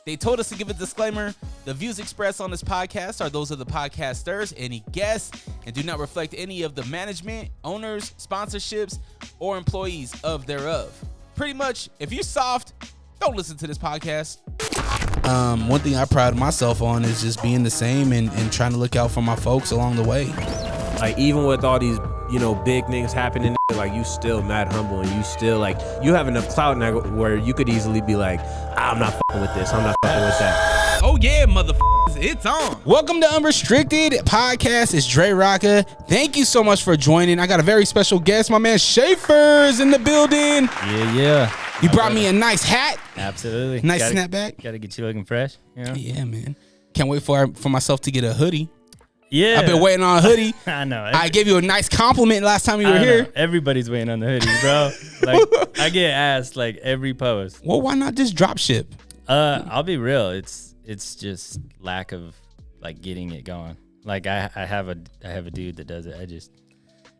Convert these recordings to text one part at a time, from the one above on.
They told us to give a disclaimer. The views expressed on this podcast are those of the podcasters, any guests, and do not reflect any of the management, owners, sponsorships, or employees of thereof. Pretty much, if you're soft, don't listen to this podcast. One thing I pride myself on is just being the same and trying to look out for my folks along the way. Like, even with all these, big things happening, like, you still mad humble, and you still, like, you have enough clout now where you could easily be like, I'm not fucking with this, I'm not fucking with that. Oh yeah, motherfuckers, it's on. Welcome to Unrestricted Podcast. It's DreRawka. Thank you so much for joining. I got a very special guest. My man Shafer's in the building. Yeah. You brought me a nice hat. Absolutely. Nice snapback. Gotta get you looking fresh. Yeah, man. Can't wait for myself to get a hoodie. Yeah. I've been waiting on a hoodie. I know. I gave you a nice compliment last time you were here. Everybody's waiting on the hoodie, bro. Like, I get asked like every post. Well, why not just drop ship? I'll be real. It's just lack of like getting it going. Like I have a dude that does it.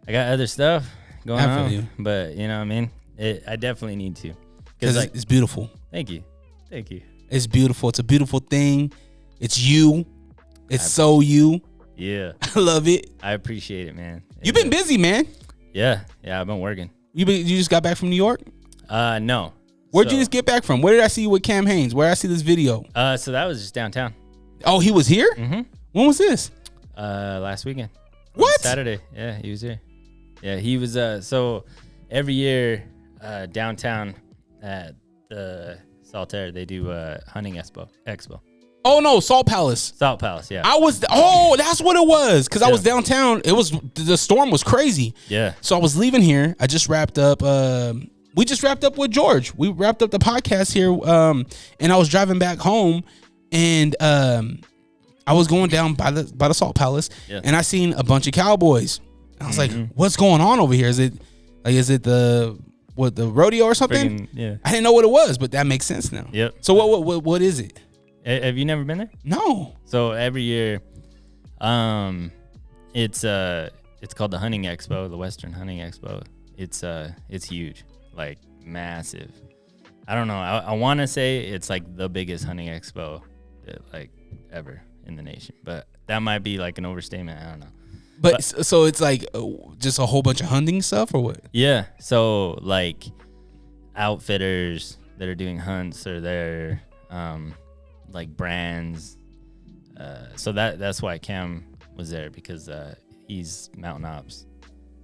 I got other stuff going on. But you know what I mean? I definitely need to. Because like, it's beautiful. Thank you. It's beautiful. It's a beautiful thing. It's you. It's so you. Yeah. I love it. I appreciate it, man. You've been busy, man. Yeah, I've been working. You just got back from New York? No. Where'd you just get back from? Where did I see you with Cam Haynes? Where did I see this video? So that was just downtown. Oh, he was here? Mm-hmm. When was this? Last weekend. What? Saturday. Yeah, he was here. Yeah, he was. So every year, downtown at the Saltaire, they do hunting expo. Oh no, Salt Palace. Salt Palace, yeah. That's what it was. Cause I was downtown. The storm was crazy. Yeah. So I was leaving here. I just wrapped up. We just wrapped up with George. We wrapped up the podcast here. And I was driving back home, and I was going down by the Salt Palace, and I seen a bunch of cowboys. I was like, "What's going on over here? Is it the rodeo or something?" Yeah. I didn't know what it was, but that makes sense now. Yep. So what is it? Have you never been there? No. So every year, it's called the Hunting Expo, the Western Hunting Expo. It's huge, like massive. I don't know. I want to say it's like the biggest hunting expo like ever in the nation, but that might be like an overstatement. I don't know. But so it's like just a whole bunch of hunting stuff, or what? Yeah. So like outfitters that are doing hunts are there. Like brands, so that's why Cam was there, because he's Mountain Ops,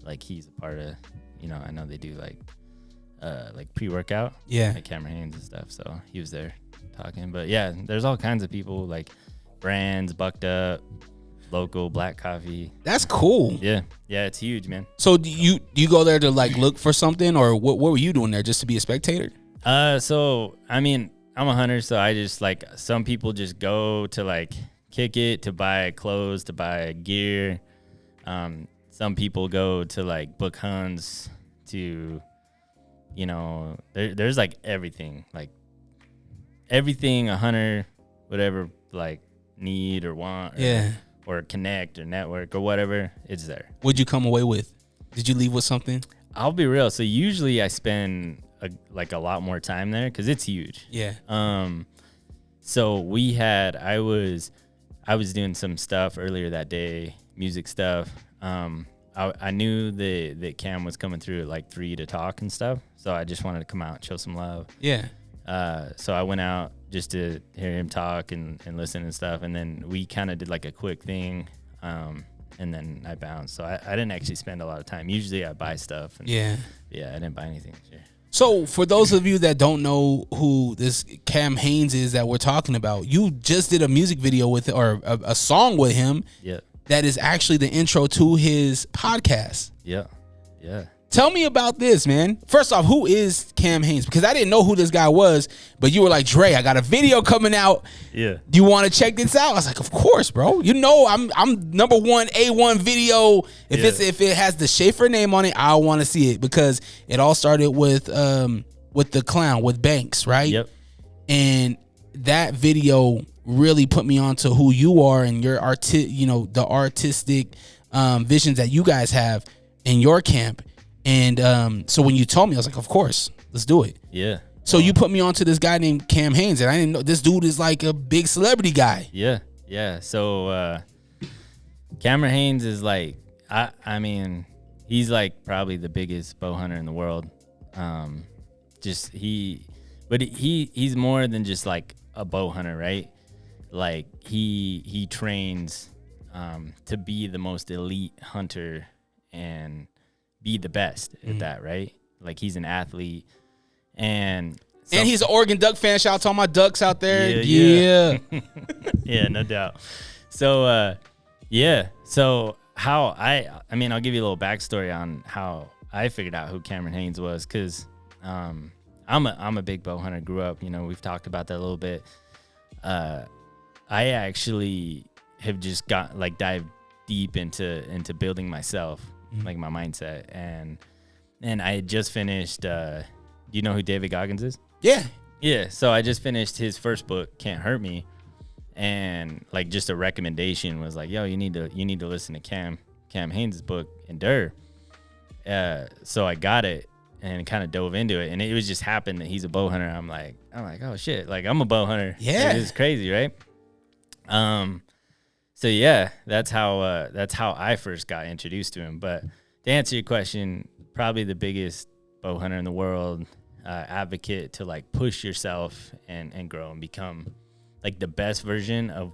like he's a part of, I know they do like pre-workout, like Cameron Haynes and stuff, so he was there talking. But yeah, there's all kinds of people, like brands, Bucked Up, local black coffee. That's cool. Yeah, it's huge, man. So do you go there to like look for something, or what were you doing there, just to be a spectator? So I mean, I'm a hunter, so I just like, some people just go to like kick it, to buy clothes, to buy gear. Some people go to like book hunts, to, there's like everything a hunter would ever like need or want, or connect or network or whatever, it's there. What'd you come away with? Did you leave with something? I'll be real. So usually I spend a lot more time there, because it's huge. Yeah. So I was doing some stuff earlier that day, music stuff. I knew that Cam was coming through at like 3 to talk and stuff, so I just wanted to come out and show some love. Yeah. So I went out just to hear him talk and listen and stuff, and then we kind of did like a quick thing, and then I bounced. So I didn't actually spend a lot of time. Usually I buy stuff. And I didn't buy anything this year. So for those of you that don't know who this Cam Haynes is that we're talking about, you just did a music video with, or a song with him. Yeah. That is actually the intro to his podcast. Yeah. Tell me about this, man. First off, who is Cam Haynes? Because I didn't know who this guy was, but you were like, Dre, I got a video coming out. Yeah. Do you want to check this out? I was like, of course, bro. I'm number one A1 video. If it has the Shafer name on it, I want to see it, because it all started with the clown, with Banks, right? Yep. And that video really put me onto who you are and your the artistic visions that you guys have in your camp. And so when you told me, I was like, of course, let's do it. Yeah. So you put me onto this guy named Cam Haynes, and I didn't know this dude is like a big celebrity guy. Yeah. So Cameron Haynes is like, I mean, he's like probably the biggest bow hunter in the world. But he's more than just like a bow hunter, right? Like he trains to be the most elite hunter and be the best at that, right? Like he's an athlete, and he's an Oregon Duck fan. Shout out to all my Ducks out there. Yeah. Yeah, no doubt. So so how I mean, I'll give you a little backstory on how I figured out who Cameron Haynes was, because I'm a big bow hunter. Grew up, we've talked about that a little bit. I actually have just got like dived deep into building myself, like my mindset, and I had just finished. Do you know who David Goggins is? Yeah. So I just finished his first book, Can't Hurt Me, and like just a recommendation was like, yo, you need to listen to Cam Haynes' book, Endure. So I got it and kind of dove into it, and it was just happened that he's a bow hunter. I'm like, oh shit, like I'm a bow hunter. Yeah, like, it's crazy, right? So yeah, that's how I first got introduced to him. But to answer your question, probably the biggest bow hunter in the world, advocate to like push yourself and grow and become like the best version of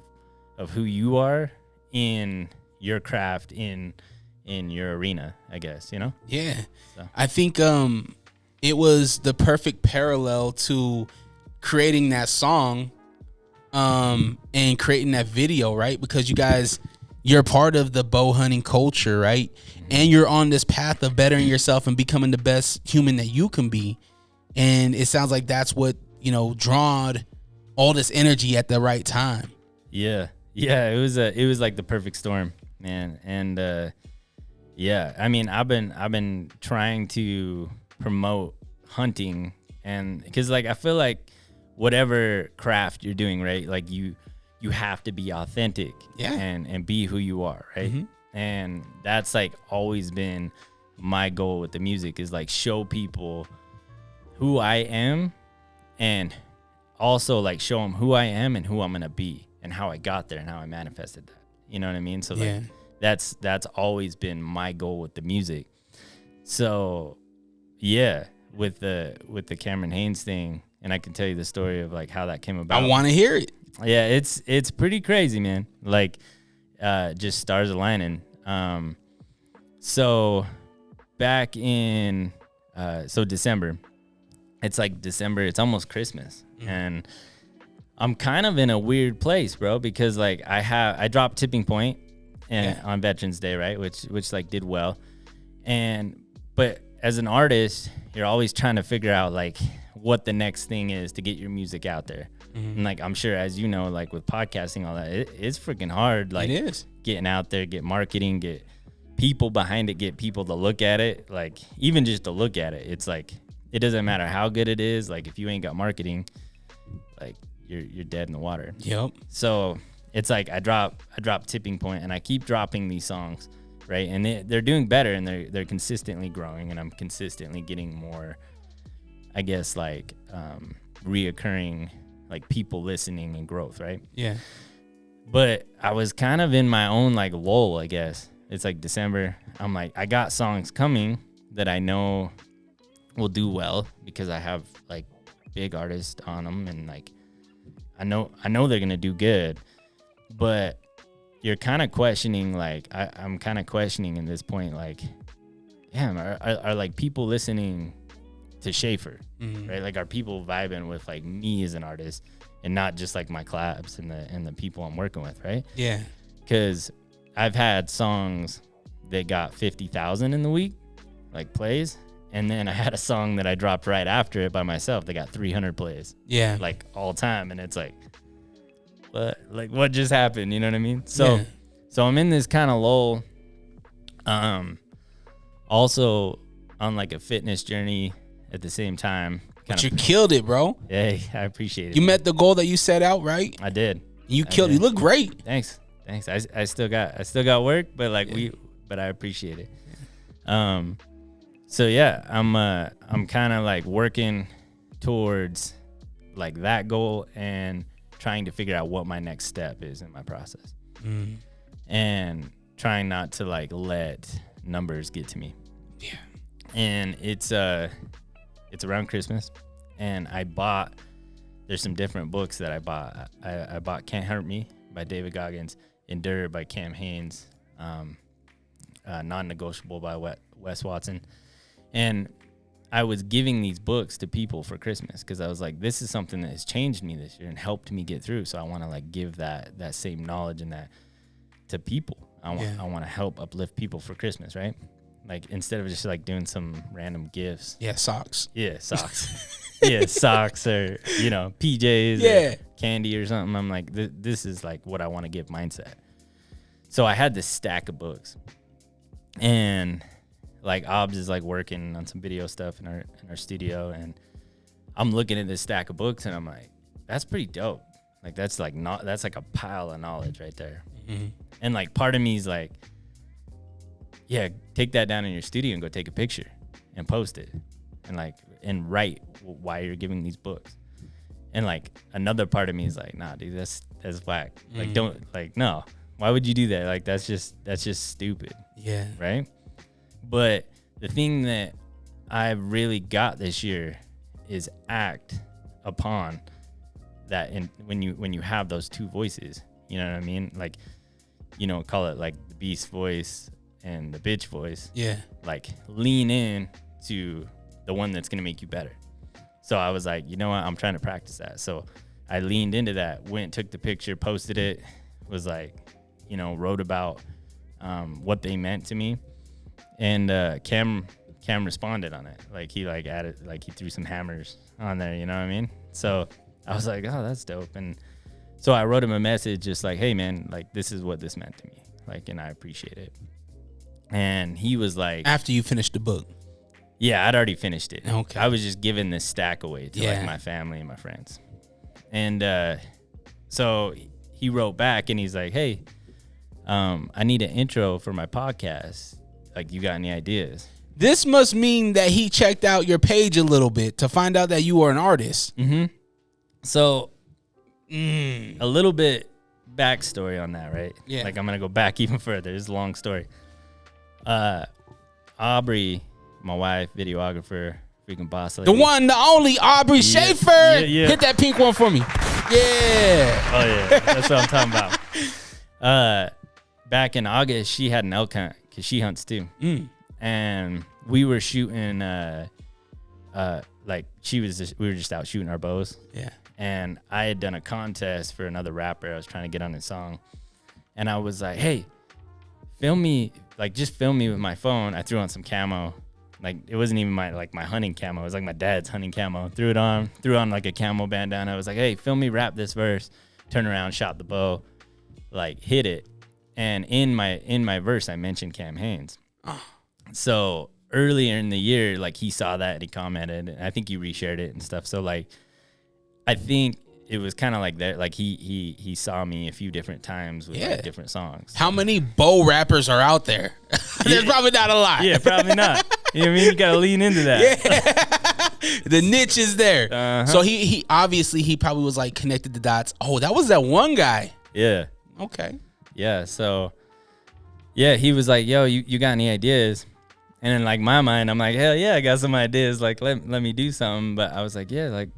who you are in your craft, in your arena, I guess, Yeah. So. I think it was the perfect parallel to creating that song and creating that video, right? Because you're part of the bow hunting culture, right? And you're on this path of bettering yourself and becoming the best human that you can be. And it sounds like that's what, drawn all this energy at the right time. Yeah. It was like the perfect storm, man. And yeah, I mean, I've been trying to promote hunting, and because like I feel like whatever craft you're doing, right? Like you have to be authentic, and be who you are, right? Mm-hmm. And that's like always been my goal with the music, is like show people who I am, and also like show them who I am and who I'm gonna be and how I got there and how I manifested that. You know what I mean? So like that's always been my goal with the music. So yeah, with the Cameron Haynes thing, and I can tell you the story of like how that came about. I want to hear it. Yeah, it's pretty crazy, man. Like just stars aligning. So back in December, it's like December, it's almost Christmas. And I'm kind of in a weird place, bro, because like I dropped Tipping Point on Veterans Day, right? Which like did well. But as an artist, you're always trying to figure out like what the next thing is to get your music out there. And like, I'm sure, as you know, like with podcasting, all that, it's freaking hard. Like it is getting out there, get marketing, get people behind it, get people to look at it. Like even just to look at it, it's like, it doesn't matter how good it is. Like if you ain't got marketing, like you're dead in the water. Yep. So it's like I drop Tipping Point, and I keep dropping these songs, right? And they're doing better, and they're consistently growing, and I'm consistently getting more, I guess, like reoccurring, like people listening and growth, right? Yeah. But I was kind of in my own like lull, I guess. It's like December. I'm like, I got songs coming that I know will do well because I have like big artists on them, and like I know they're gonna do good. But you're kind of questioning, like I'm kind of questioning in this point, like, damn, are like people listening to Shafer, right? Like, are people vibing with like me as an artist, and not just like my collabs and the people I'm working with, right? Yeah. Because I've had songs that got 50,000 in the week, like plays, and then I had a song that I dropped right after it by myself that got 300 plays. Yeah. Like all time, and it's like, what just happened? You know what I mean? So I'm in this kind of lull. Also on like a fitness journey at the same time. But you killed it, bro. Hey, I appreciate it. You met the goal that you set out, right? I did. You killed it. You look great. Thanks. I still got work, but like but I appreciate it. So yeah, I'm kind of like working towards like that goal and trying to figure out what my next step is in my process. And trying not to like let numbers get to me. Yeah. And it's around Christmas, and there's some different books that I bought. I bought Can't Hurt Me by David Goggins, Endure by Cam Haynes, Non-Negotiable by Wes Watson. And I was giving these books to people for Christmas because I was like, this is something that has changed me this year and helped me get through. So I want to like give that same knowledge and that to people. I want to help uplift people for Christmas, right? Like instead of just like doing some random gifts. Yeah, socks. Yeah, socks. Yeah, socks or, PJs or candy or something. I'm like, this is like what I want to give mindset. So I had this stack of books. And like Obs is like working on some video stuff in our studio, and I'm looking at this stack of books and I'm like, that's pretty dope. Like that's like a pile of knowledge right there. Mm-hmm. And like part of me is like, yeah, take that down in your studio and go take a picture and post it and write why you're giving these books. And like another part of me is like, nah, dude, that's whack. Mm-hmm. Like don't like no. Why would you do that? Like that's just stupid. Yeah. Right? But the thing that I really got this year is act upon that. And when you have those two voices, you know what I mean? Like, call it like the beast voice and the bitch voice. Yeah. Like lean in to the one that's going to make you better. So I was like, you know what? I'm trying to practice that. So I leaned into that, went, took the picture, posted it, was like, wrote about what they meant to me. And Cam responded on it. Like he like added, like he threw some hammers on there, you know what I mean? So I was like, oh, that's dope. And so I wrote him a message just like, hey man, like this is what this meant to me. Like, and I appreciate it. And he was like, after you finished the book. Yeah, I'd already finished it. Okay. I was just giving this stack away to like my family and my friends. And so he wrote back and he's like, hey, I need an intro for my podcast. Like, you got any ideas? This must mean that he checked out your page a little bit to find out that you were an artist. Mm-hmm. So, a little bit backstory on that, right? Yeah. Like, I'm going to go back even further. It's a long story. Aubrey, my wife, videographer, freaking boss lady. The one, the only Aubrey Shafer. Yeah. Hit that pink one for me. Yeah. Oh, yeah. That's what I'm talking about. Back in August, she had an elk hunt because she hunts too. And we were shooting, we were just out shooting our bows. Yeah. And I had done a contest for another rapper. I was trying to get on his song. And I was like, hey, film me, like just film me with my phone. I threw on some camo. Like it wasn't even my hunting camo. It was like my dad's hunting camo. Threw on like a camo bandana. I was like, hey, film me rap this verse. Turn around, shot the bow, like hit it. And in my verse, I mentioned Cam Haynes. Oh. So earlier in the year, like he saw that and he commented, and I think he reshared it and stuff. So like, I think it was kind of like that. Like he saw me a few different times with like different songs. How many bow rappers are out there? There's probably not a lot. Yeah, probably not. You know what I mean? You got to lean into that. Yeah. The niche is there. Uh-huh. So he obviously he probably was like connected the dots. Oh, that was that one guy. Yeah. Okay. Yeah, so, yeah, he was like, yo, you got any ideas? And in, like, my mind, I'm like, hell yeah, I got some ideas. Like, let me do something. But I was like, yeah, like,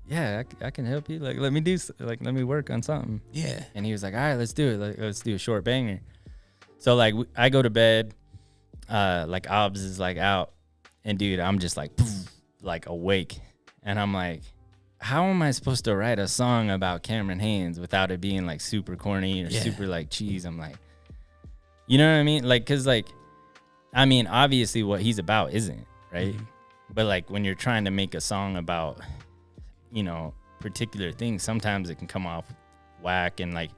I can help you. Like, let me work on something. Yeah. And he was like, all right, let's do it. Like, let's do a short banger. So, like, I go to bed. Like, Obs is, like, out. And, dude, I'm just, like, poof, like, awake. And I'm like, how am I supposed to write a song about Cameron Haynes without it being like super corny or super like cheese? I'm like, you know what I mean? Like, cause like, I mean, obviously what he's about isn't, right? Mm-hmm. But like when you're trying to make a song about, particular things, sometimes it can come off whack. And like,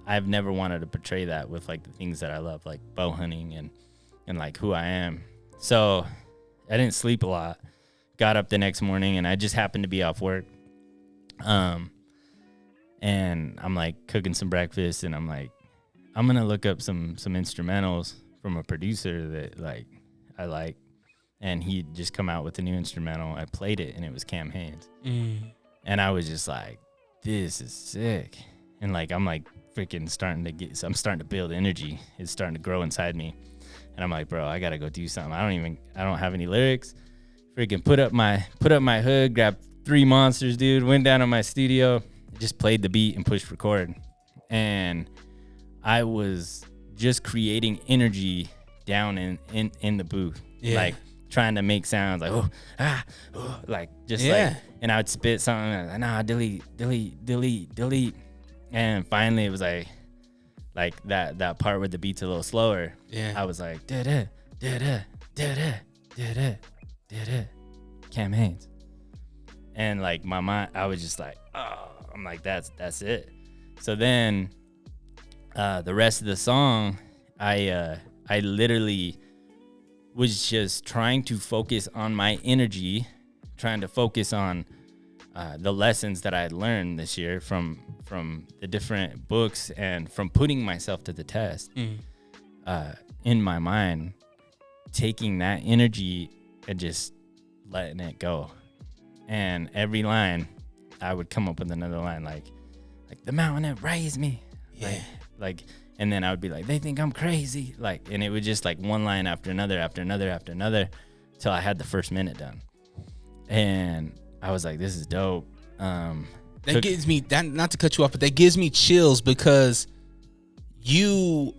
I've never wanted to portray that with like the things that I love, like bow hunting and like who I am. So I didn't sleep a lot. Got up the next morning and I just happened to be off work. And I'm like cooking some breakfast and I'm like, I'm going to look up some instrumentals from a producer that like I like. and he'd just come out with a new instrumental. I played it, and it was Cam Haynes. And I was just like, this is sick. And like, I'm like freaking I'm starting to build energy. It's starting to grow inside me. And I'm like, bro, I got to go do something. I don't have any lyrics. Freaking put up my hood, grabbed 3 monsters, dude, went down to my studio, just played the beat and pushed record. And I was just creating energy down in the booth. Yeah. Like trying to make sounds like, like just like, and I would spit something like, nah, delete. And finally it was like that part where the beat's a little slower. Yeah. I was like, da-da, da-da, da-da, da-da, da-da, Cam Haynes. And like my mind, I was just like, oh, I'm like, that's it. So then the rest of the song, I literally was just trying to focus on my energy, trying to focus on the lessons that I had learned this year from the different books and from putting myself to the test. In my mind, taking that energy and just letting it go. And every line, I would come up with another line like the mountain that raised me. Yeah. Like, and then I would be like, they think I'm crazy. Like, and it would just like one line after another, till I had the first minute done. And I was like, this is dope. That gives me, not to cut you off, but that gives me chills because you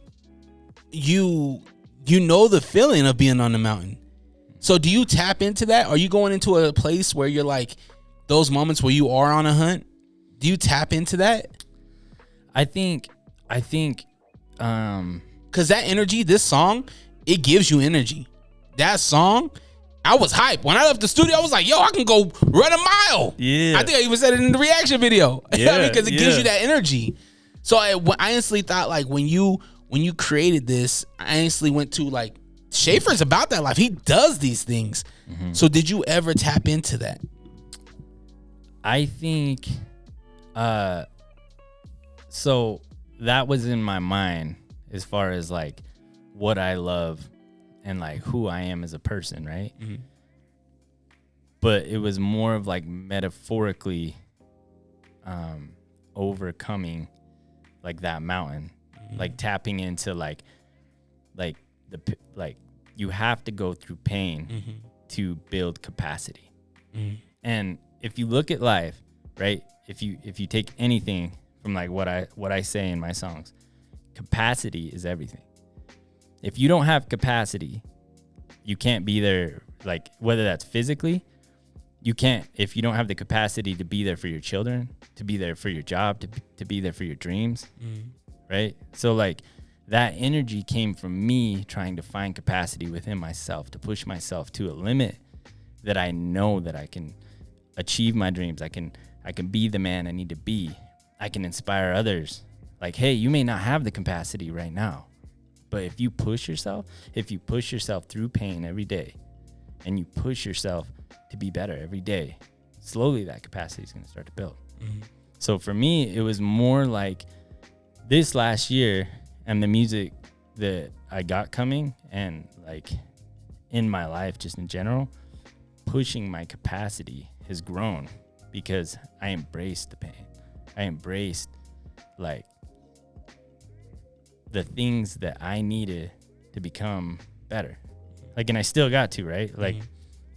know the feeling of being on the mountain. So do you tap into that? Are you going into a place where you're like, those moments where you are on a hunt, do you tap into that? I think because that energy, this song, it gives you energy. That song, I was hyped. When I left the studio, I was like, yo, I can go run a mile. Yeah. I think I even said it in the reaction video. Yeah, because it gives you that energy. So I instantly thought, like, when you created this, I instantly went to, like, Shafer's about that life. He does these things. Mm-hmm. So did you ever tap into that? I think, so that was in my mind as far as, like, what I love and, like, who I am as a person, right? Mm-hmm. But it was more of, like, metaphorically overcoming, like, that mountain. Mm-hmm. Like, tapping into, like you have to go through pain mm-hmm. to build capacity. Mm-hmm. And if you look at life, right, if you take anything from, like, what I say in my songs, capacity is everything. If you don't have capacity, you can't be there, like, whether that's physically, you can't, if you don't have the capacity to be there for your children, to be there for your job, to be there for your dreams, right? So, like, that energy came from me trying to find capacity within myself, to push myself to a limit that I know that I can achieve my dreams. I can be the man I need to be. I can inspire others. Like, hey, you may not have the capacity right now, but if you push yourself through pain every day, and you push yourself to be better every day, slowly that capacity is going to start to build. Mm-hmm. So for me, it was more like this last year and the music that I got coming, and, like, in my life just in general, pushing my capacity has grown because I embraced the pain. I embraced, like, the things that I needed to become better. Like, and I still got to, right? Like,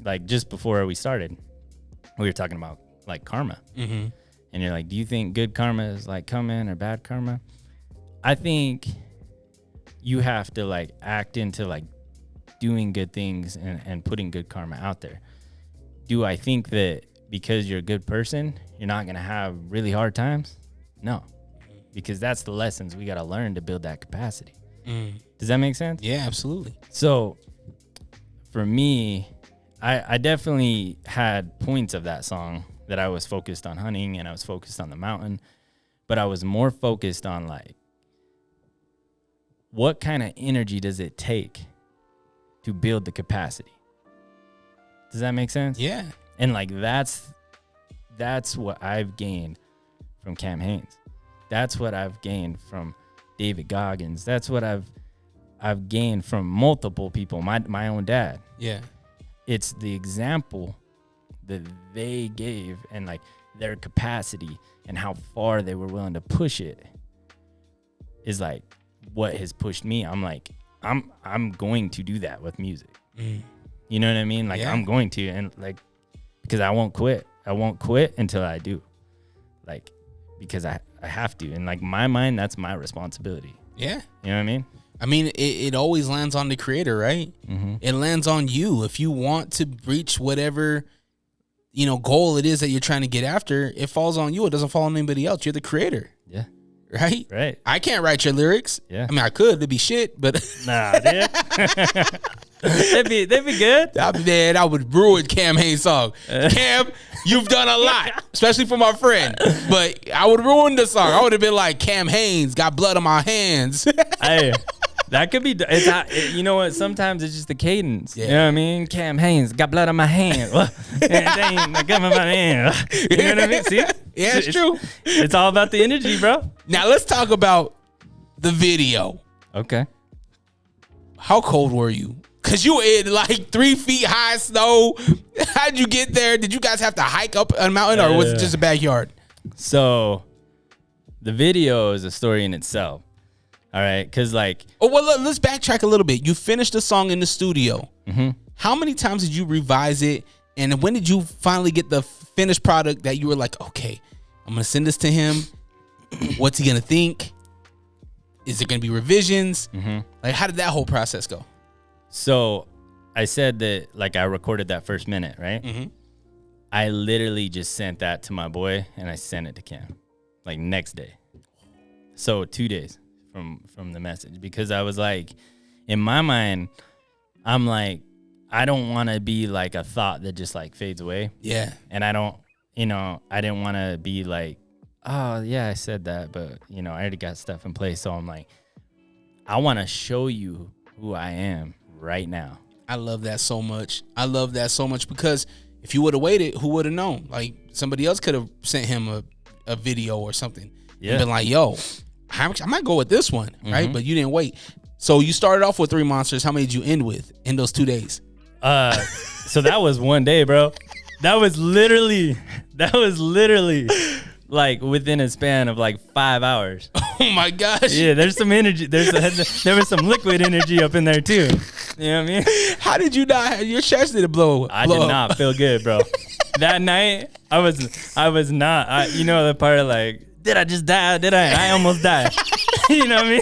like just before we started, we were talking about, like, karma. Mm-hmm. And you're like, do you think good karma is, like, coming or bad karma? I think you have to, like, act into, like, doing good things and putting good karma out there. Do I think that because you're a good person, you're not going to have really hard times? No. Because that's the lessons we got to learn to build that capacity. Does that make sense? Yeah, absolutely. So for me, I definitely had points of that song that I was focused on hunting and I was focused on the mountain, but I was more focused on, like, what kind of energy does it take to build the capacity? Does that make sense? Yeah. And, like, that's what I've gained from Cam Haynes. That's what I've gained from David Goggins. That's what I've gained from multiple people. My own dad. Yeah. it's the example that they gave and like their capacity and how far they were willing to push it is like what has pushed me. I'm like, I'm going to do that with music. You know what I mean? Like I'm going to, and like, because I won't quit. I won't quit until I do. Like, because I have to. And like my mind, that's my responsibility. Yeah. You know what I mean? I mean, it always lands on the creator, right? Mm-hmm. It lands on you. If you want to reach whatever, goal it is that you're trying to get after, it falls on you. It doesn't fall on anybody else. You're the creator. Yeah. Right? Right. I can't write your lyrics. Yeah. I mean, I could. It'd be shit, but. Nah, dude. They'd be good. I would ruin Cam Haynes' song. Cam, you've done a lot, especially for my friend. But I would ruin the song. I would have been like, Cam Haynes got blood on my hands. Hey, that could be. It's not, you know what? Sometimes it's just the cadence. Yeah. You know what I mean? Cam Haynes got blood on my hand. Dang, I got my hand. You know what I mean? See? Yeah, it's true. It's all about the energy, bro. Now let's talk about the video. Okay. How cold were you? Because you were in like 3 feet high snow. How'd you get there? Did you guys have to hike up a mountain or was it just a backyard? So the video is a story in itself. All right. Because like. Oh, well, let's backtrack a little bit. You finished the song in the studio. Mm-hmm. How many times did you revise it? And when did you finally get the finished product that you were like, okay, I'm going to send this to him. What's he going to think? Is there going to be revisions? Mm-hmm. Like, how did that whole process go? So I said that, like, I recorded that first minute, right? Mm-hmm. I literally just sent that to my boy, and I sent it to Cam, like, next day. So 2 days from the message, because I was like, in my mind, I'm like, I don't want to be like a thought that just like fades away. Yeah. And I don't, I didn't want to be like, oh yeah, I said that, but I already got stuff in place. So I'm like, I want to show you who I am right now. I love that so much. Because if you would have waited, who would have known? Like somebody else could have sent him a video or something. Yeah. And been like, yo, I might go with this one, right? Mm-hmm. But you didn't wait. So you started off with 3 monsters. How many did you end with in those 2 days? So that was 1 day, bro. That was literally like within a span of like 5 hours. Oh my gosh. Yeah, there's some energy. There was some liquid energy up in there too. You know what I mean? How did you not? Your chest didn't blow. I did not feel good, bro. That night, I was not. You know the part of like, did I just die? I almost died. You know what I mean?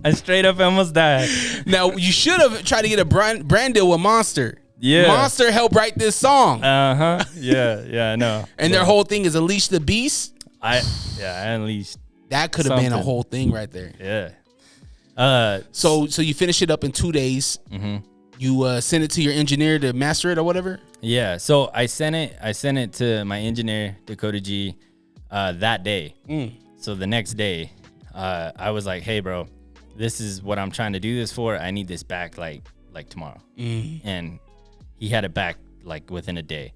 I straight up almost died. Now, you should have tried to get a brand deal with Monster. Yeah. Monster helped write this song. Uh-huh. Yeah, I know. And their whole thing is Unleash the Beast. I unleashed. That could have been a whole thing right there. Yeah. So you finish it up in 2 days. Mm-hmm. You send it to your engineer to master it or whatever? Yeah. So I sent it to my engineer, Dakota G, that day. So the next day, I was like, hey, bro, this is what I'm trying to do this for. I need this back like tomorrow. And he had it back like within a day.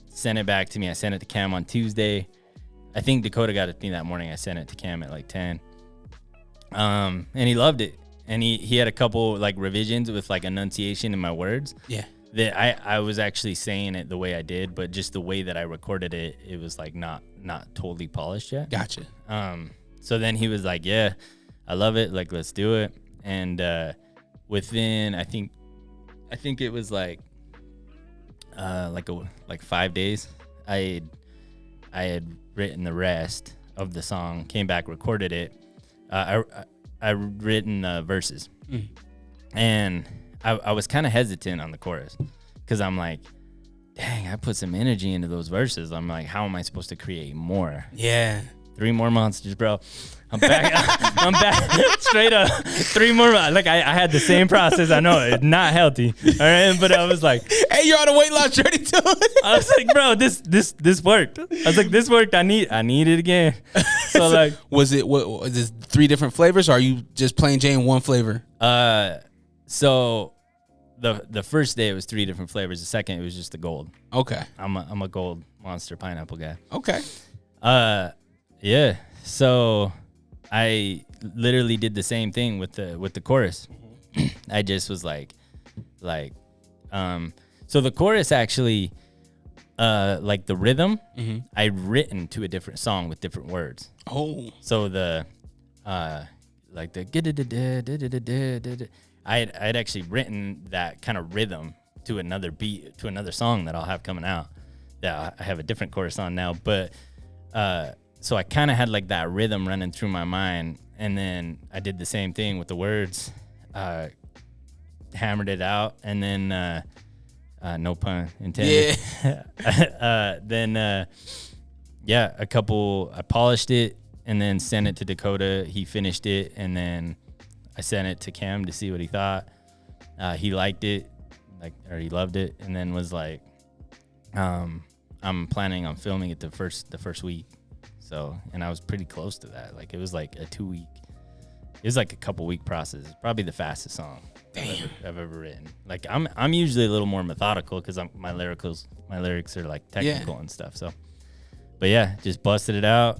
Sent it back to me. I sent it to Cam on Tuesday. I think Dakota got it to me that morning. I sent it to Cam at like 10. And he loved it. And he had a couple like revisions with like enunciation in my words. Yeah. That I was actually saying it the way I did, but just the way that I recorded it, it was like not totally polished yet. Gotcha. So then he was like, yeah, I love it. Like, let's do it. And within, I think it was like 5 days, I had written the rest of the song, came back, recorded it. I written the verses, and I was kind of hesitant on the chorus because I'm like, dang, I put some energy into those verses. I'm like, how am I supposed to create more? Yeah. 3 more monsters, bro. I'm back. I'm back. Straight up. 3 more. Like I had the same process. I know it's not healthy. All right, but I was like, hey, you're on a weight loss journey too. I was like, bro, this worked. I was like, this worked. I need it again. So like, was it 3 different flavors, or are you just plain Jane one flavor? So the first day it was 3 different flavors. The second it was just the gold. Okay. I'm a gold monster pineapple guy. Okay. Yeah. So I literally did the same thing with the chorus. I just was like, So the chorus actually, like the rhythm, I'd written to a different song with different words. Oh. So the, like the, I'd actually written that kind of rhythm to another beat, to another song that I'll have coming out that I have a different chorus on now. But, so I kind of had like that rhythm running through my mind. And then I did the same thing with the words, hammered it out. And then, no pun intended. Yeah. Then, I polished it and then sent it to Dakota. He finished it, and then I sent it to Cam to see what he thought. He liked it, or he loved it, and then was like, I'm planning on filming it the first week. So, and I was pretty close to that. Like, it was like a 2 week. It was like a couple week process. Probably the fastest song I've ever written. Like, I'm usually a little more methodical because my lyrics are like technical and stuff. So, but yeah, just busted it out.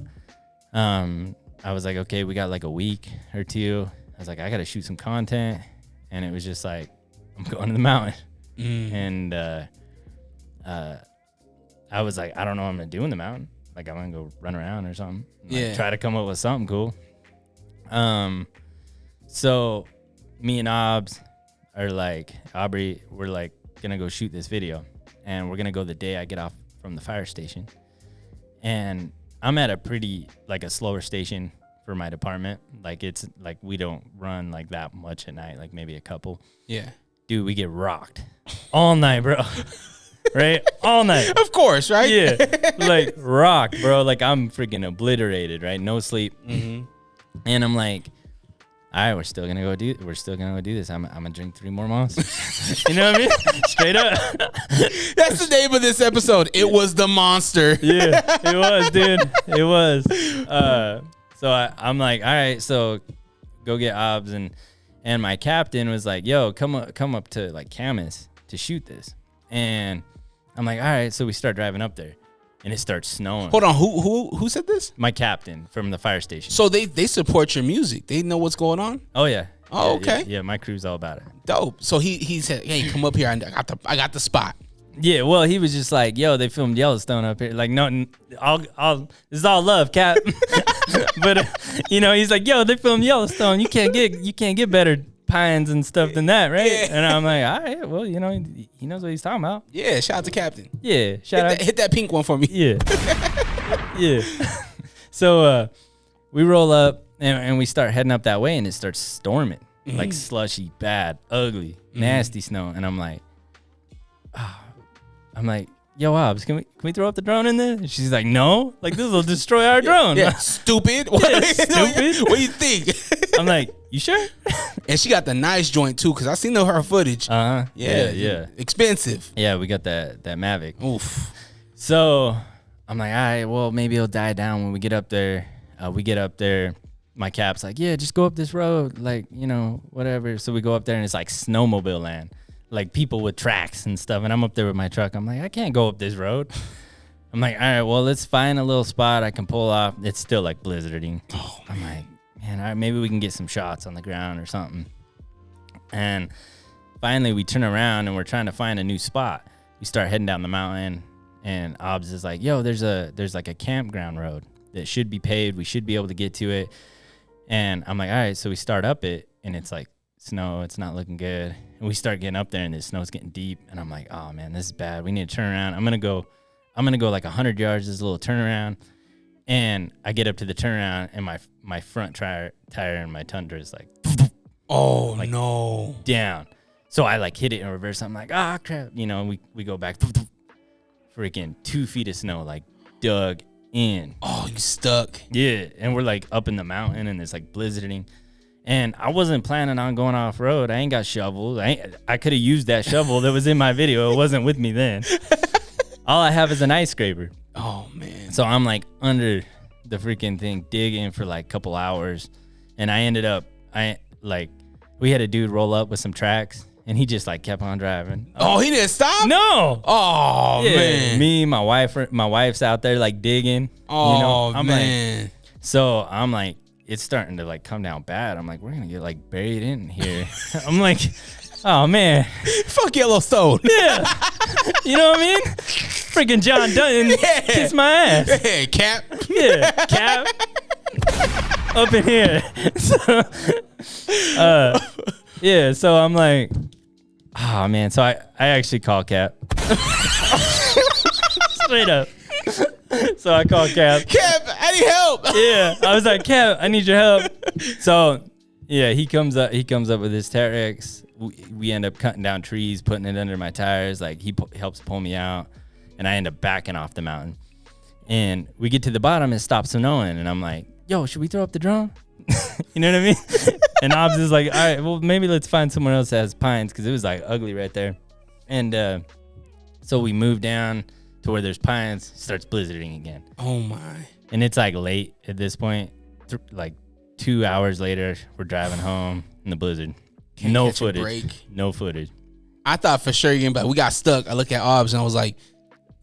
I was like, okay, we got like a week or two. I was like, I got to shoot some content, and it was just like, I'm going to the mountain, and I was like, I don't know what I'm gonna do in the mountain. Like, I'm gonna go run around or something. Like, try to come up with something cool. So me and Aubrey, we're like gonna go shoot this video, and we're gonna go the day I get off from the fire station. And I'm at a slower station for my department. Like, it's like we don't run like that much at night, like maybe a couple. Yeah. Dude, we get rocked all night, bro. Right? All night. Of course, right? Yeah. Like, rocked, bro. Like, I'm freaking obliterated, right? No sleep. And I'm like, all right, we're still gonna go do this. I'm gonna drink 3 more monsters. You know what I mean? Straight up. That's the name of this episode. It was the monster. Yeah, it was, dude. It was. So I'm like, all right, so go get Obs, and my captain was like, yo, come up to like Camas to shoot this. And I'm like, all right, so we start driving up there. And it starts snowing. Hold on, who said this? My captain from the fire station. So they support your music. They know what's going on? Oh yeah. Oh, yeah, okay. Yeah, my crew's all about it. Dope. So he said, hey, come up here. I got the spot. Yeah, well, he was just like, yo, they filmed Yellowstone up here. Like, no, this is all love, Cap. But he's like, yo, they filmed Yellowstone. You can't get better pines and stuff than that, right? Yeah. And I'm like, all right, well, he knows what he's talking about. Yeah, shout out to Captain. Yeah, hit that pink one for me. Yeah. Yeah. So we roll up and we start heading up that way, and it starts storming. Like slushy, bad, ugly, nasty snow. And I'm like, yo, Hobbs, can we throw up the drone in there? And she's like, no, like, this will destroy our drone. Yeah, stupid. Yeah, stupid. What do you think? I'm like, you sure? And she got the nice joint too, because I seen her footage. Yeah. Expensive. Yeah, we got that Mavic. Oof. So I'm like, all right, well, maybe it'll die down when we get up there. My cap's like, yeah, just go up this road, like, whatever. So we go up there, and it's like snowmobile land, like people with tracks and stuff. And I'm up there with my truck. I'm like, I can't go up this road. I'm like, all right, well, let's find a little spot I can pull off. It's still like blizzarding. Oh, I'm like, man, all right, maybe we can get some shots on the ground or something. And finally we turn around and we're trying to find a new spot. We start heading down the mountain, and Obs is like, yo, there's like a campground road that should be paved. We should be able to get to it. And I'm like, all right, so we start up it, and it's like snow. It's not looking good. And we start getting up there, and the snow's getting deep. And I'm like, oh man, this is bad. We need to turn around. I'm gonna go like 100 yards. This little turnaround. And I get up to the turnaround, and my front tire and my Tundra is like, oh, like, no, down. So I like hit it in reverse. I'm like, crap. We go back, freaking 2 feet of snow, like dug in. Oh, you stuck. Yeah. And we're like up in the mountain, and it's like blizzarding. And I wasn't planning on going off road. I ain't got shovels. I could have used that shovel that was in my video. It wasn't with me then. All I have is an ice scraper. Oh man. So I'm like under the freaking thing digging for like a couple hours. And I ended up, we had a dude roll up with some tracks, and he just like kept on driving. Oh, he didn't stop? No. Oh, yeah. Man. Me, my wife's out there like digging. Oh, I'm man. Like, so I'm like, it's starting to like come down bad. I'm like, we're going to get like buried in here. I'm like, Oh man, Fuck Yellowstone. yeah. You know what I mean? Freaking John Dutton kiss my ass. Hey, Cap. Yeah, Cap. Up in here. So, yeah, so I'm like, oh man. So I actually call Cap. Straight up. So I call Cap. Cap, I need help. Yeah, I was like, Cap, I need your help. So yeah, he comes up with his Terex. We end up cutting down trees, putting it under my tires. Like he helps pull me out, and I end up backing off the mountain. And we get to the bottom and it stops snowing, and I'm like, yo, should we throw up the drone? You know what I mean? And Obs is like, all right, well, maybe let's find someone else that has pines, because it was like ugly right there. And so we move down to where there's pines, starts blizzarding again. Oh my. And it's like late at this point, like 2 hours later, we're driving home in the blizzard. Can't no catch a footage. break. No footage. I thought for sure you're gonna be like, we got stuck. I look at Obs and I was like,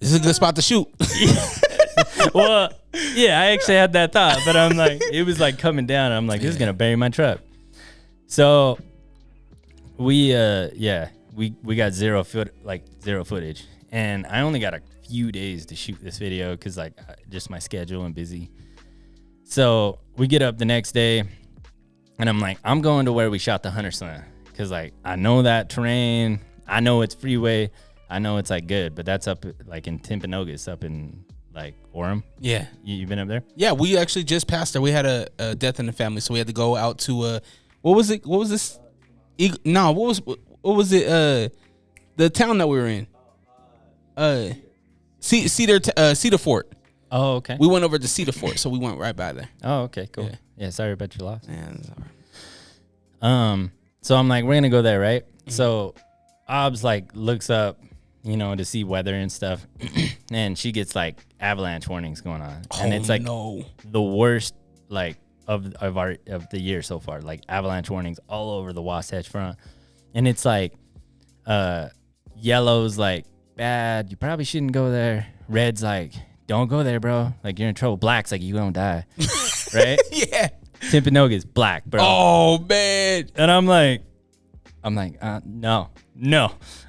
this is a good spot to shoot. Well, yeah, I actually had that thought, but I'm like, it was like coming down. And I'm like, this is gonna bury my truck. So we got zero footage, and I only got a few days to shoot this video because like just my schedule and busy. So we get up the next day, and I'm like, I'm going to where we shot the Hunter Slam, because like I know that terrain, I know it's freeway, I know it's like good, but that's up like in Timpanogos, up in like Orem. Yeah. You been up there? Yeah, we actually just passed there. We had a death in the family, so we had to go out to what was it? What was this? What was it? The town that we were in. Cedar Fort. Oh, okay. We went over to Cedar Fort, so we went right by there. Oh, okay, cool. Yeah. Yeah, sorry about your loss. Yeah, that's all right. So I'm like, we're gonna go there, right? Mm-hmm. So Obs like looks up, you know, to see weather and stuff, and she gets like avalanche warnings going on, and it's like the worst like of the year so far, like avalanche warnings all over the Wasatch Front, and it's like yellow's like bad, you probably shouldn't go there. Red's like, don't go there, bro, like you're in trouble. Black's like, you don't die. Right? Yeah. Timpanogos black, bro. Oh man. And I'm like, no.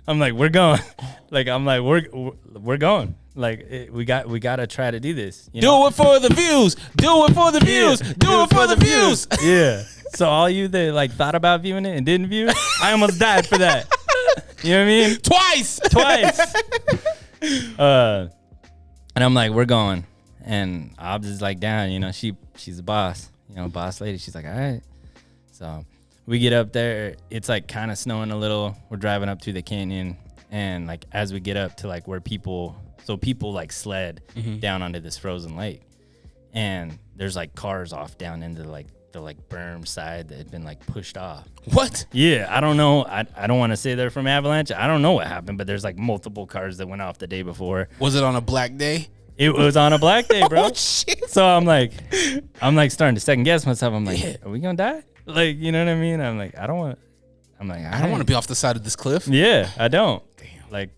I'm like, we're going. Like, I'm like, we're going. Like, we got to try to do this. You know? Do it for the views. Do it for the views. Yeah. Do it for the views. Yeah. So all you that like thought about viewing it and didn't view it, I almost died for that. You know what I mean? Twice. And I'm like, we're going. And Obs is like down, you know, she's a boss, you know, boss lady. She's like, all right. So we get up there. It's like kind of snowing a little. We're driving up to the canyon. And like, as we get up to like where people like sled down onto this frozen lake. And there's like cars off down into like the like berm side that had been like pushed off. What? Yeah, I don't know. I don't want to say they're from avalanche. I don't know what happened, but there's like multiple cars that went off the day before. Was it on a black day? It was on a black day, bro. Oh shit. So I'm like starting to second guess myself. I'm like, are we gonna die? Like, you know what I mean? I'm like, I don't want to be off the side of this cliff. Yeah, I don't. Damn. Like,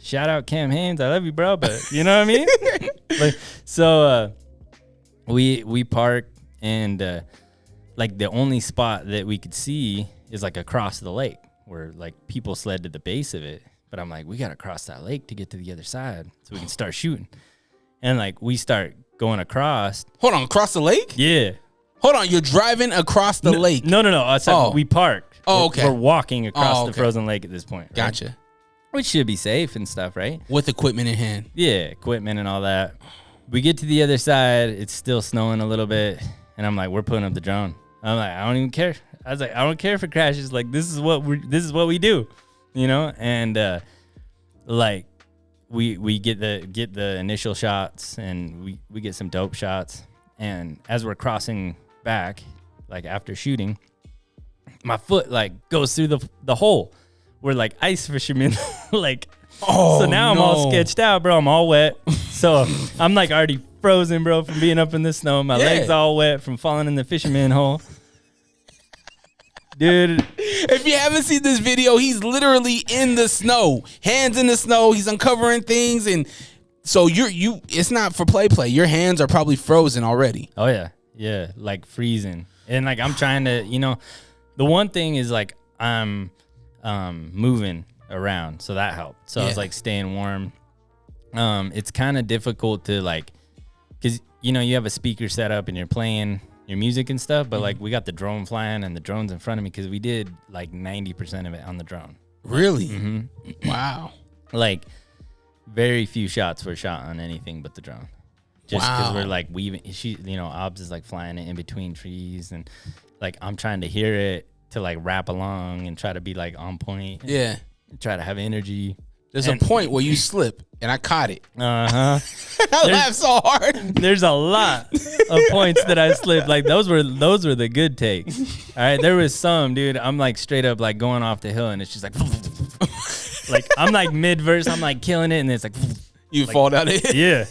shout out Cam Haynes. I love you, bro. But you know what I mean? Like, so we park, and like the only spot that we could see is like across the lake where like people sled to the base of it. But I'm like, we got to cross that lake to get to the other side so we can start shooting. And like, we start going across. Hold on, across the lake? Yeah. Hold on, you're driving across the lake. No. I said we parked. Oh, okay. We're walking across the frozen lake at this point. Right? Gotcha. Which should be safe and stuff, right? With equipment in hand. Yeah, equipment and all that. We get to the other side. It's still snowing a little bit. And I'm like, we're putting up the drone. I'm like, I don't even care. I was like, I don't care if it crashes. Like, this is what we do. You know, and like we get the initial shots, and we get some dope shots. And as we're crossing back, like after shooting, my foot like goes through the hole where like ice fishermen like. Oh, so now I'm all sketched out, bro. I'm all wet. So I'm like already frozen, bro, from being up in the snow. My legs all wet from falling in the fisherman hole. Dude, if you haven't seen this video, he's literally in the snow, hands in the snow. He's uncovering things, and so you. It's not for play. Your hands are probably frozen already. Oh yeah, like freezing, and like I'm trying to, you know, the one thing is like I'm moving around, so that helped. So I was like staying warm. It's kind of difficult to like, because you know you have a speaker set up and you're playing your music and stuff, but like we got the drone flying and the drone's in front of me because we did like 90% of it on the drone. Really? Mm-hmm. Wow. Like very few shots were shot on anything but the drone. Just because we're like weaving, Obs is like flying it in between trees, and like I'm trying to hear it to like rap along and try to be like on point. Yeah. Try to have energy. There's a point where you slip, and I caught it. I laughed so hard. There's a lot of points that I slipped. Like those were the good takes. All right, there was some, dude. I'm like straight up like going off the hill, and it's just like, like I'm like mid verse, I'm like killing it, and it's like. You fall down it. Yeah.